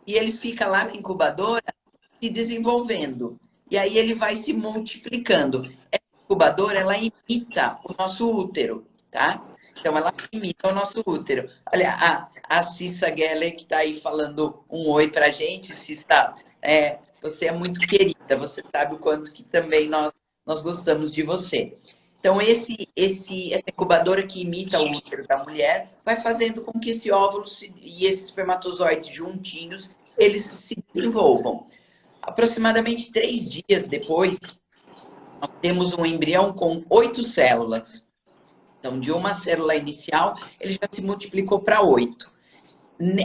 [SPEAKER 2] E ele fica lá na incubadora se desenvolvendo. E aí ele vai se multiplicando. Essa incubadora, ela imita o nosso útero, tá? Então, ela imita o nosso útero. Olha, a Cissa Geller, que está aí falando um oi para a gente. Cissa, você é muito querida, você sabe o quanto que também nós gostamos de você. Então, essa incubadora que imita o útero da mulher vai fazendo com que esse óvulo e esses espermatozoides juntinhos, eles se desenvolvam. Aproximadamente 3 dias depois, nós temos um embrião com 8 células. Então, de uma célula inicial, ele já se multiplicou para 8.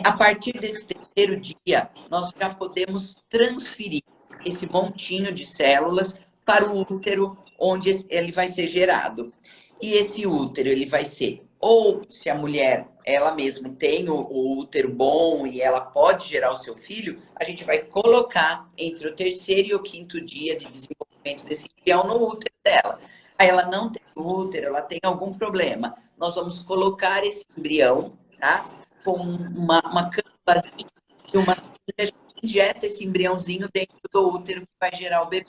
[SPEAKER 2] A partir desse 3º dia, nós já podemos transferir esse montinho de células para o útero, onde ele vai ser gerado. E esse útero, ele vai ser, ou se a mulher, ela mesma tem o útero bom e ela pode gerar o seu filho, a gente vai colocar entre o 3º e o 5º dia de desenvolvimento desse embrião no útero dela. Aí ela não tem útero, ela tem algum problema. Nós vamos colocar esse embrião, tá? Com uma câmerazinha e uma a gente injeta esse embriãozinho dentro do útero que vai gerar o bebê,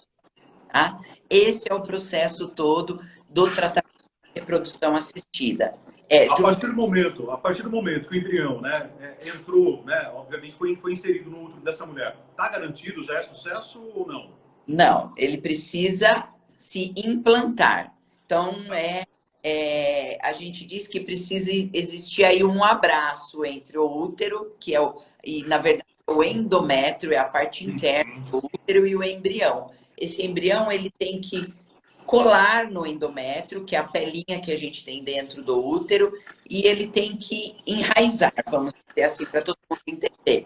[SPEAKER 2] tá? Esse é o processo todo do tratamento de reprodução assistida.
[SPEAKER 1] A partir do momento que o embrião, né, entrou, né, obviamente foi inserido no útero dessa mulher, está garantido, já é sucesso ou não?
[SPEAKER 2] Não, ele precisa se implantar. Então, a gente diz que precisa existir aí um abraço entre o útero, que é na verdade, o endométrio, é a parte interna do útero, e o embrião. Esse embrião, ele tem que colar no endométrio, que é a pelinha que a gente tem dentro do útero, e ele tem que enraizar, vamos dizer assim, para todo mundo entender.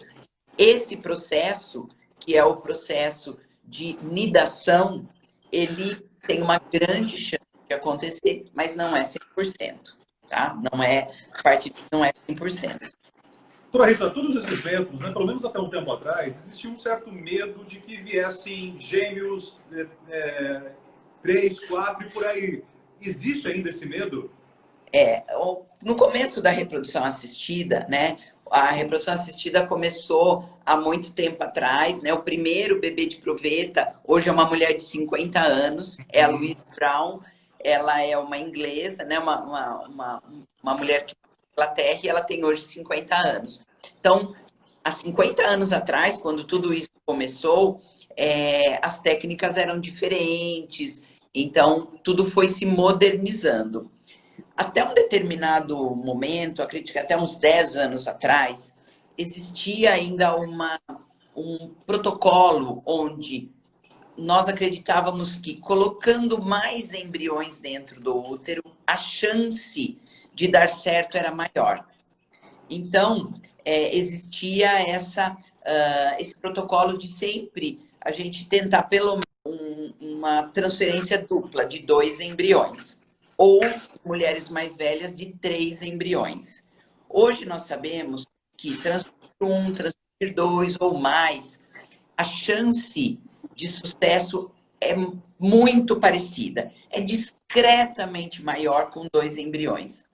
[SPEAKER 2] Esse processo, que é o processo de nidação, ele tem uma grande chance de acontecer, mas não é 100%, tá? A parte não é 100%.
[SPEAKER 1] Doutora Rita, todos esses métodos, né, pelo menos até um tempo atrás, existia um certo medo de que viessem gêmeos 3, 4 e por aí. Existe ainda esse medo?
[SPEAKER 2] No começo da reprodução assistida, né? A reprodução assistida começou há muito tempo atrás, né? O primeiro bebê de proveta, hoje é uma mulher de 50 anos, é a Louise Brown. Ela é uma inglesa, né? Uma mulher que na Inglaterra, e ela tem hoje 50 anos. Então, há 50 anos atrás, quando tudo isso começou, as técnicas eram diferentes, então tudo foi se modernizando. Até um determinado momento, acredito que até uns 10 anos atrás, existia ainda um protocolo onde nós acreditávamos que colocando mais embriões dentro do útero, a chance de dar certo era maior. Então, existia esse protocolo de sempre a gente tentar pelo menos uma transferência dupla de 2 embriões. Ou mulheres mais velhas de 3 embriões. Hoje nós sabemos que transferir 1, transferir 2 ou mais, a chance de sucesso é muito parecida. É de discretamente maior com 2 embriões.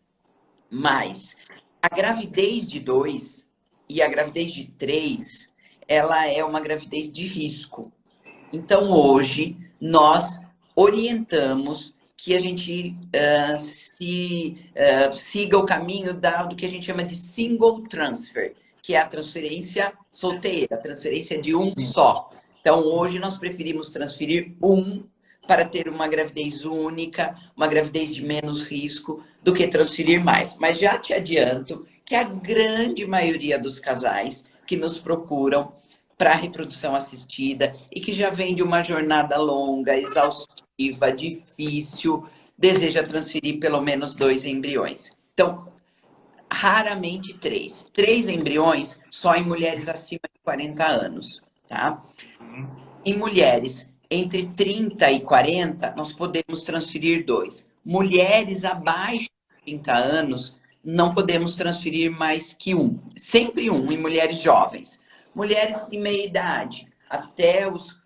[SPEAKER 2] Mas a gravidez de 2 e a gravidez de 3, ela é uma gravidez de risco. Então, hoje, nós orientamos que a gente siga o caminho do que a gente chama de single transfer, que é a transferência solteira, a transferência de um só. Então, hoje, nós preferimos transferir para ter uma gravidez única, uma gravidez de menos risco, do que transferir mais. Mas já te adianto que a grande maioria dos casais que nos procuram para reprodução assistida e que já vem de uma jornada longa, exaustiva, difícil, deseja transferir pelo menos 2 embriões. Então, raramente 3. 3 embriões só em mulheres acima de 40 anos, tá? Em mulheres entre 30 e 40, nós podemos transferir 2. Mulheres abaixo de 30 anos, não podemos transferir mais que 1. Sempre 1 em mulheres jovens. Mulheres de meia idade, até os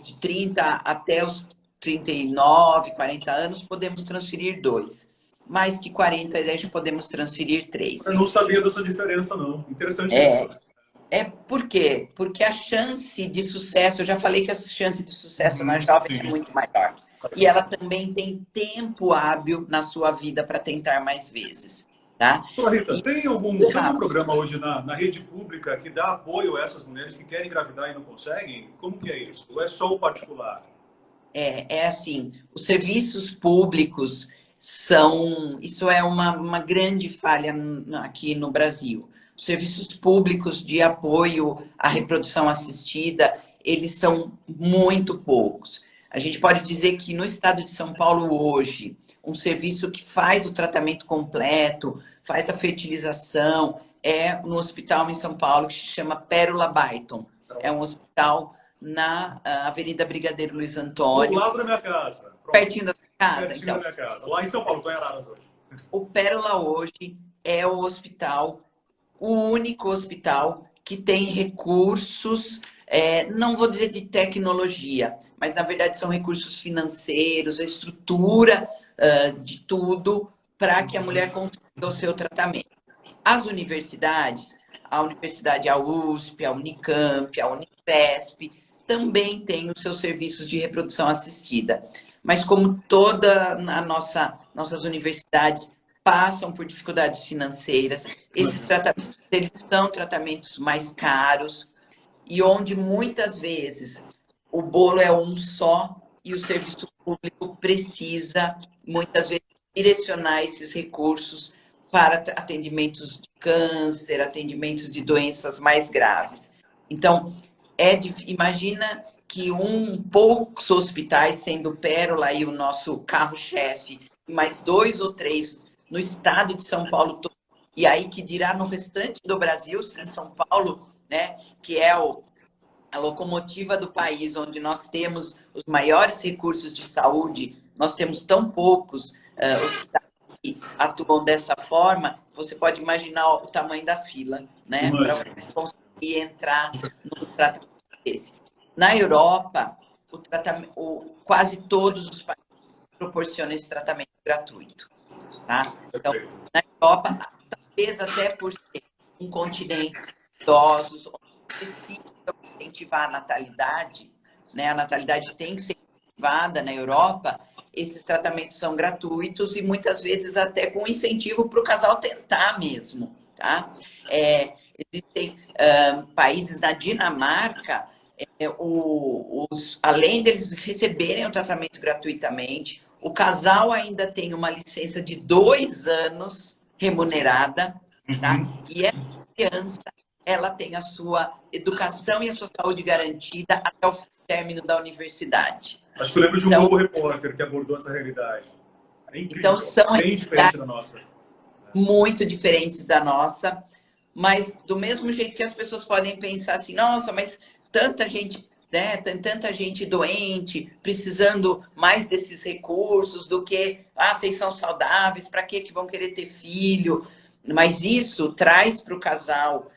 [SPEAKER 2] de 30 até os 39, 40 anos, podemos transferir 2. Mais que 40, podemos transferir 3.
[SPEAKER 1] Eu não sabia dessa diferença, não. Interessante isso.
[SPEAKER 2] Por quê? Porque a chance de sucesso, eu já falei que a chance de sucesso na jovem é muito maior. E ela também tem tempo hábil na sua vida para tentar mais vezes. Tá?
[SPEAKER 1] Rita, tem algum programa hoje na rede pública que dá apoio a essas mulheres que querem engravidar e não conseguem? Como que é isso? Ou é só o particular?
[SPEAKER 2] É assim, os serviços públicos isso é uma grande falha aqui no Brasil. Os serviços públicos de apoio à reprodução assistida, eles são muito poucos. A gente pode dizer que no estado de São Paulo hoje, um serviço que faz o tratamento completo, faz a fertilização, é no hospital em São Paulo que se chama Pérola Byton. É um hospital na Avenida Brigadeiro Luiz Antônio.
[SPEAKER 1] Do lado da minha casa. Pronto.
[SPEAKER 2] Pertinho da sua casa.
[SPEAKER 1] Pertinho da minha casa. Lá em São Paulo, estou em Araras hoje.
[SPEAKER 2] O Pérola hoje é o hospital, o único hospital que tem recursos, não vou dizer de tecnologia, mas na verdade são recursos financeiros, a estrutura de tudo para que a mulher consiga o seu tratamento. As universidades, a Universidade, a USP, a Unicamp, a Unifesp, também têm os seus serviços de reprodução assistida. Mas como nossas universidades passam por dificuldades financeiras, esses tratamentos, eles são tratamentos mais caros e onde muitas vezes o bolo é um só e o serviço público precisa, muitas vezes, direcionar esses recursos para atendimentos de câncer, atendimentos de doenças mais graves. Então, imagina que poucos hospitais, sendo Pérola e o nosso carro-chefe, mais 2 ou 3 no estado de São Paulo, e aí que dirá no restante do Brasil, em São Paulo, né, que é a locomotiva do país, onde nós temos os maiores recursos de saúde, nós temos tão poucos hospitais que atuam dessa forma, você pode imaginar o tamanho da fila, né, para conseguir entrar no tratamento desse. Na Europa, quase todos os países proporcionam esse tratamento gratuito. Tá? Então, na Europa, talvez até por ser um continente de idosos, onde precisa incentivar a natalidade, né? A natalidade tem que ser incentivada na Europa, esses tratamentos são gratuitos e muitas vezes até com incentivo para o casal tentar mesmo. Tá? Existem países da Dinamarca, além deles receberem o tratamento gratuitamente, o casal ainda tem uma licença de 2 anos remunerada, tá? E essa criança, ela tem a sua educação e a sua saúde garantida até o término da universidade.
[SPEAKER 1] Acho que eu lembro de um Globo Repórter que abordou essa realidade. É incrível,
[SPEAKER 2] então, são
[SPEAKER 1] bem diferente da nossa.
[SPEAKER 2] Muito diferentes da nossa, mas do mesmo jeito que as pessoas podem pensar assim, nossa, mas tanta gente... né? Tem tanta gente doente, precisando mais desses recursos do que, vocês são saudáveis, para que vão querer ter filho? Mas isso traz para o casal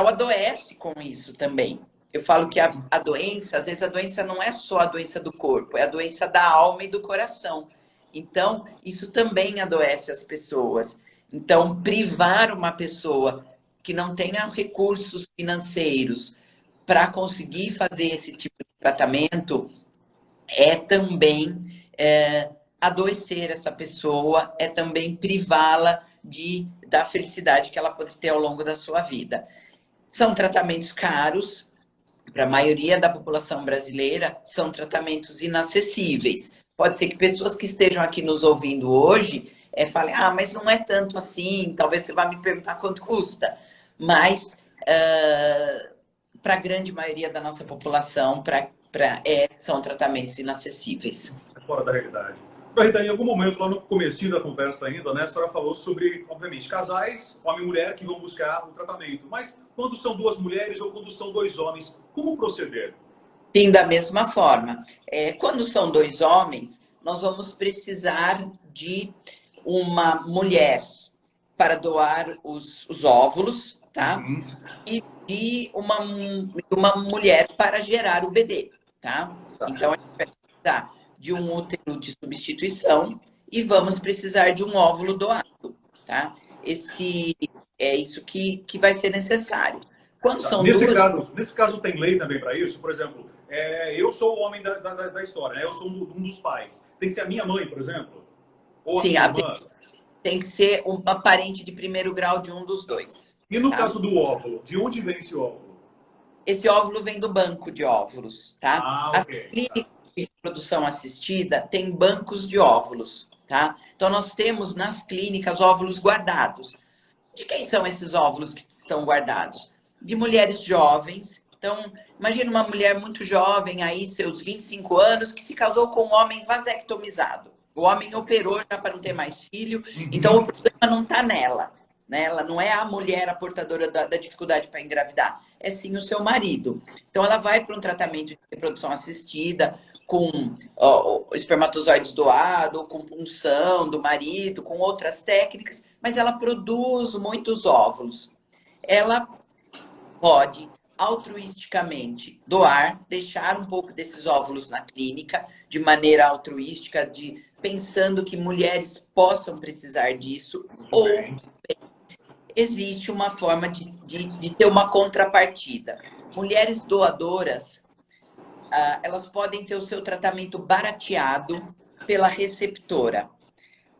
[SPEAKER 2] adoece com isso também, Eu falo que a doença, às vezes a doença não é só a doença do corpo, é a doença da alma e do coração. Então, isso também adoece as pessoas. Então, privar uma pessoa que não tenha recursos financeiros para conseguir fazer esse tipo de tratamento é também adoecer essa pessoa, é também privá-la da felicidade que ela pode ter ao longo da sua vida. São tratamentos caros, para a maioria da população brasileira, são tratamentos inacessíveis. Pode ser que pessoas que estejam aqui nos ouvindo hoje falem, mas não é tanto assim, talvez você vá me perguntar quanto custa. Mas, para a grande maioria da nossa população, são tratamentos inacessíveis.
[SPEAKER 1] É fora da realidade. Rita, em algum momento, lá no comecinho da conversa ainda, né, a senhora falou sobre, obviamente, casais, homem e mulher, que vão buscar o tratamento. Mas quando são duas mulheres ou quando são dois homens, como proceder?
[SPEAKER 2] Sim, da mesma forma. Quando são dois homens, nós vamos precisar de uma mulher para doar os óvulos, tá?
[SPEAKER 1] Uhum.
[SPEAKER 2] E de uma mulher para gerar o bebê, tá? Então, a gente vai precisar de um útero de substituição e vamos precisar de um óvulo doado, tá? É isso que vai ser necessário. Quando são
[SPEAKER 1] nesse caso, tem lei também para isso? Por exemplo, eu sou o homem da história, né? Eu sou um dos pais. Tem que ser a minha mãe, por exemplo? Ou a
[SPEAKER 2] Sim,
[SPEAKER 1] minha irmã?
[SPEAKER 2] tem que ser uma parente de primeiro grau de um dos dois.
[SPEAKER 1] E no
[SPEAKER 2] tá?
[SPEAKER 1] caso do óvulo, de onde vem esse óvulo?
[SPEAKER 2] Esse óvulo vem do banco de óvulos, tá? As
[SPEAKER 1] Ok.
[SPEAKER 2] clínicas de reprodução assistida têm bancos de óvulos, tá? Então, nós temos nas clínicas óvulos guardados. De quem são esses óvulos que estão guardados? De mulheres jovens. Então, imagina uma mulher muito jovem, aí seus 25 anos, que se casou com um homem vasectomizado. O homem operou já para não ter mais filho, então o problema não está nela. Né? Ela não é a mulher a portadora da dificuldade para engravidar, é sim o seu marido. Então, ela vai para um tratamento de reprodução assistida, com espermatozoides doados, com punção do marido, com outras técnicas, mas ela produz muitos óvulos. Ela pode altruisticamente doar, deixar um pouco desses óvulos na clínica, de maneira altruística, pensando que mulheres possam precisar disso, ou existe uma forma de ter uma contrapartida. Mulheres doadoras, elas podem ter o seu tratamento barateado pela receptora.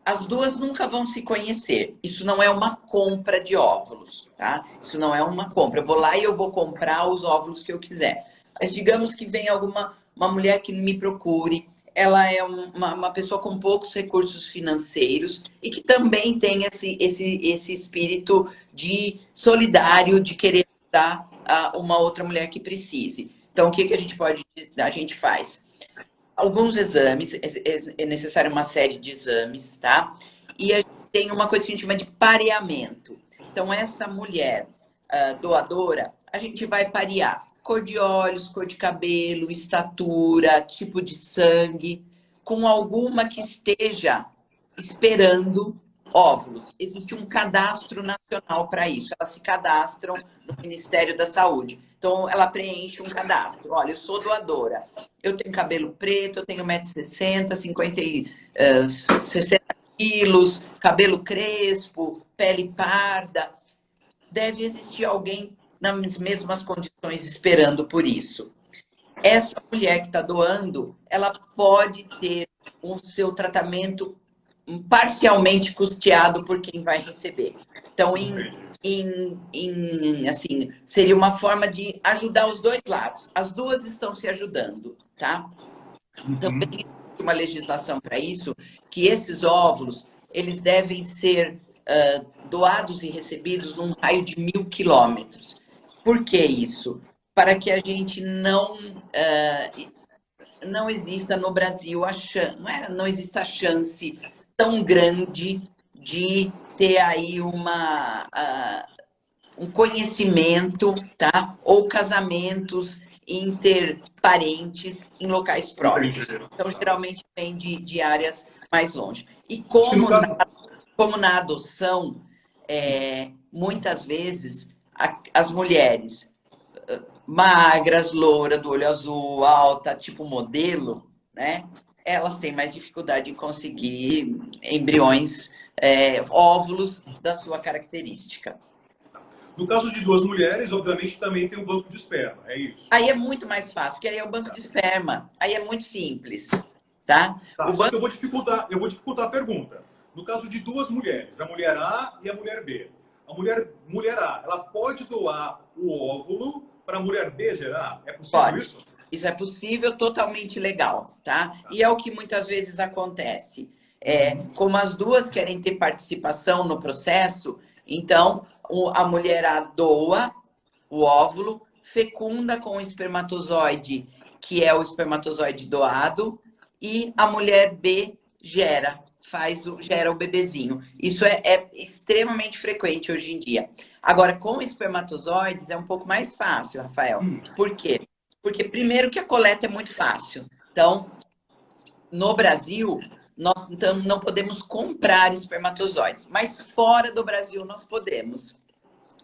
[SPEAKER 2] As duas nunca vão se conhecer. Isso não é uma compra de óvulos, tá? Isso não é uma compra. Eu vou lá e eu vou comprar os óvulos que eu quiser. Mas digamos que vem uma mulher que me procure, ela é uma pessoa com poucos recursos financeiros e que também tem esse espírito de solidário, de querer ajudar uma outra mulher que precise. Então, o que a gente faz? Alguns exames, é necessário uma série de exames, tá? E a gente tem uma coisa que a gente chama de pareamento. Então, essa mulher doadora, a gente vai parear cor de olhos, cor de cabelo, estatura, tipo de sangue, com alguma que esteja esperando óvulos. Existe um cadastro nacional para isso. Elas se cadastram no Ministério da Saúde. Então, ela preenche um cadastro. Olha, eu sou doadora. Eu tenho cabelo preto, eu tenho 1,60 m, 60 quilos, cabelo crespo, pele parda. Deve existir alguém nas mesmas condições esperando por isso. Essa mulher que está doando, ela pode ter o seu tratamento parcialmente custeado por quem vai receber. Então, assim, seria uma forma de ajudar os dois lados. As duas estão se ajudando, tá? Também existe uma legislação para isso, que esses óvulos, eles devem ser doados e recebidos num raio de 1.000 quilômetros. Por que isso? Para que a gente não exista no Brasil não exista a chance tão grande de ter aí um conhecimento, tá? Ou casamentos interparentes em locais próximos. Então, geralmente vem de áreas mais longe. E como na adoção, muitas vezes as mulheres magras, loura, do olho azul, alta, tipo modelo, né? Elas têm mais dificuldade em conseguir embriões, óvulos da sua característica.
[SPEAKER 1] No caso de duas mulheres, obviamente também tem o banco de esperma, é isso?
[SPEAKER 2] Aí é muito mais fácil, porque aí é o banco de esperma. Aí é muito simples, tá?
[SPEAKER 1] Tá,
[SPEAKER 2] O
[SPEAKER 1] só que
[SPEAKER 2] banco
[SPEAKER 1] eu vou dificultar a pergunta. No caso de duas mulheres, a mulher A e a mulher B. Mulher A, ela pode doar o óvulo para a mulher B gerar? É possível
[SPEAKER 2] pode.
[SPEAKER 1] isso?
[SPEAKER 2] Isso é possível, totalmente legal, tá? E é o que muitas vezes acontece.
[SPEAKER 1] Uhum.
[SPEAKER 2] Como as duas querem ter participação no processo, então a mulher A doa o óvulo, fecunda com o espermatozoide, que é o espermatozoide doado, e a mulher B gera o bebezinho. Isso é extremamente frequente hoje em dia. Agora, com espermatozoides é um pouco mais fácil, Rafael. Por quê? Porque, primeiro, que a coleta é muito fácil. Então, no Brasil, nós então, não podemos comprar espermatozoides, mas fora do Brasil nós podemos.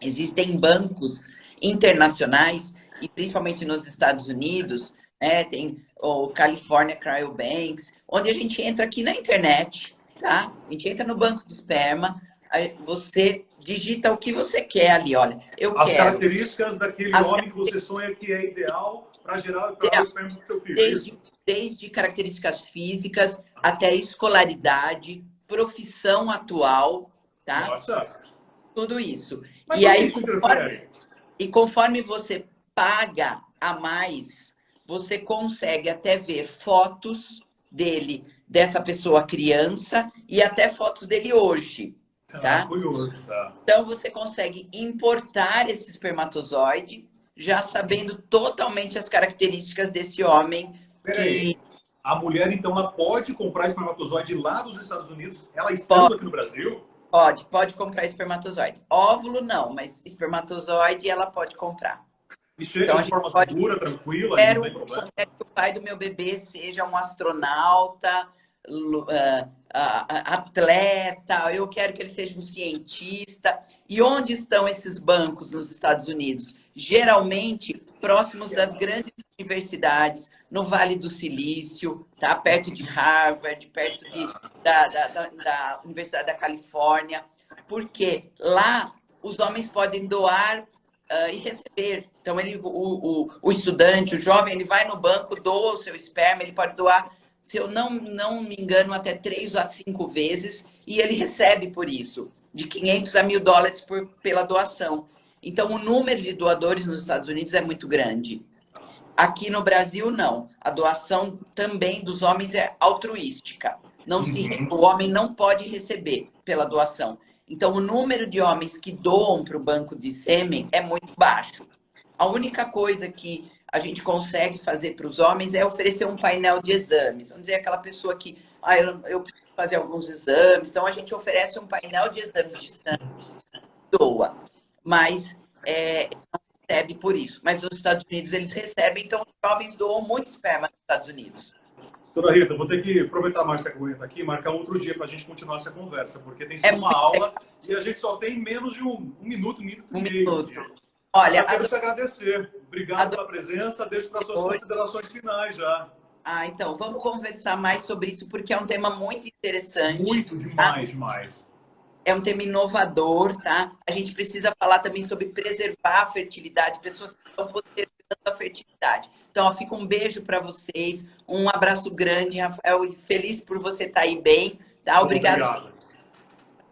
[SPEAKER 2] Existem bancos internacionais, e principalmente nos Estados Unidos, né, tem o California Cryobanks, onde a gente entra aqui na internet, tá? A gente entra no banco de esperma, aí você digita o que você quer ali, olha, eu
[SPEAKER 1] As
[SPEAKER 2] quero
[SPEAKER 1] características daquele
[SPEAKER 2] as
[SPEAKER 1] homem que você sonha que é ideal para gerar para o
[SPEAKER 2] características,
[SPEAKER 1] esperma do seu filho, é
[SPEAKER 2] desde,
[SPEAKER 1] isso?
[SPEAKER 2] desde características físicas até escolaridade, profissão atual, tá?
[SPEAKER 1] Nossa,
[SPEAKER 2] Tudo isso.
[SPEAKER 1] mas
[SPEAKER 2] E
[SPEAKER 1] por que
[SPEAKER 2] aí,
[SPEAKER 1] isso interfere?
[SPEAKER 2] conforme você paga a mais, você consegue até ver fotos dele, dessa pessoa criança, e até fotos dele hoje,
[SPEAKER 1] Ah,
[SPEAKER 2] tá?
[SPEAKER 1] curioso, tá.
[SPEAKER 2] Então, você consegue importar esse espermatozoide, já sabendo totalmente as características desse homem
[SPEAKER 1] Peraí.
[SPEAKER 2] que
[SPEAKER 1] A mulher, então, ela pode comprar espermatozoide lá dos Estados Unidos, ela estando
[SPEAKER 2] pode,
[SPEAKER 1] aqui no Brasil?
[SPEAKER 2] pode comprar espermatozoide. Óvulo, não, mas espermatozoide ela pode comprar.
[SPEAKER 1] E chega
[SPEAKER 2] Então, a
[SPEAKER 1] de
[SPEAKER 2] gente
[SPEAKER 1] forma
[SPEAKER 2] pode
[SPEAKER 1] segura, tranquila e não
[SPEAKER 2] quero,
[SPEAKER 1] tem problema?
[SPEAKER 2] quero que o pai do meu bebê seja um astronauta, atleta, eu quero que ele seja um cientista. E onde estão esses bancos nos Estados Unidos? Geralmente próximos das grandes universidades, no Vale do Silício, tá? Perto de Harvard, perto da Universidade da Califórnia, porque lá os homens podem doar e receber. Então, o estudante, o jovem, ele vai no banco, doa o seu esperma, ele pode doar, se eu não me engano, até 3 a 5 vezes, e ele recebe por isso, de 500 a 1.000 dólares pela doação. Então, o número de doadores nos Estados Unidos é muito grande. Aqui no Brasil, não. A doação também dos homens é altruística. O homem não pode receber pela doação. Então, o número de homens que doam para o banco de sêmen é muito baixo. A única coisa que a gente consegue fazer para os homens é oferecer um painel de exames. Vamos dizer, aquela pessoa que, eu preciso fazer alguns exames. Então, a gente oferece um painel de exames de sangue, doa. Mas não recebe por isso. Mas nos Estados Unidos eles recebem, então os jovens doam muito esperma nos Estados Unidos.
[SPEAKER 1] Dona Rita, eu vou ter que aproveitar mais que a Márcia está aqui e marcar outro dia para a gente continuar essa conversa, porque tem sido uma
[SPEAKER 2] Muito
[SPEAKER 1] aula e a gente só tem menos de um minuto e
[SPEAKER 2] um
[SPEAKER 1] meio.
[SPEAKER 2] minuto. Olha,
[SPEAKER 1] Eu quero te agradecer. Obrigado pela presença. Deixo para suas considerações finais já.
[SPEAKER 2] Então, vamos conversar mais sobre isso, porque é um tema muito interessante.
[SPEAKER 1] Muito, demais, demais.
[SPEAKER 2] É um tema inovador, tá? A gente precisa falar também sobre preservar a fertilidade, pessoas que estão postergando a fertilidade. Então, fica um beijo para vocês, um abraço grande, Rafael, e feliz por você estar aí bem, tá? Obrigado por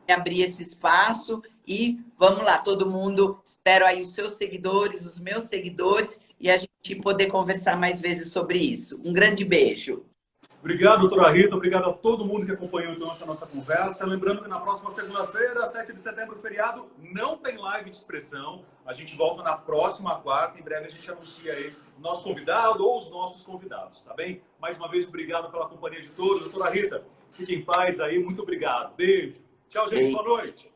[SPEAKER 2] abrir esse espaço e vamos lá, todo mundo, espero aí os seus seguidores, os meus seguidores, e a gente poder conversar mais vezes sobre isso. Um grande beijo.
[SPEAKER 1] Obrigado, doutora Rita. Obrigado a todo mundo que acompanhou então essa nossa conversa. Lembrando que na próxima segunda-feira, 7 de setembro, feriado, não tem live de expressão. A gente volta na próxima quarta. Em breve a gente anuncia aí o nosso convidado ou os nossos convidados, tá bem? Mais uma vez, obrigado pela companhia de todos. Doutora Rita, fique em paz aí. Muito obrigado. Beijo. Tchau, gente. Boa noite.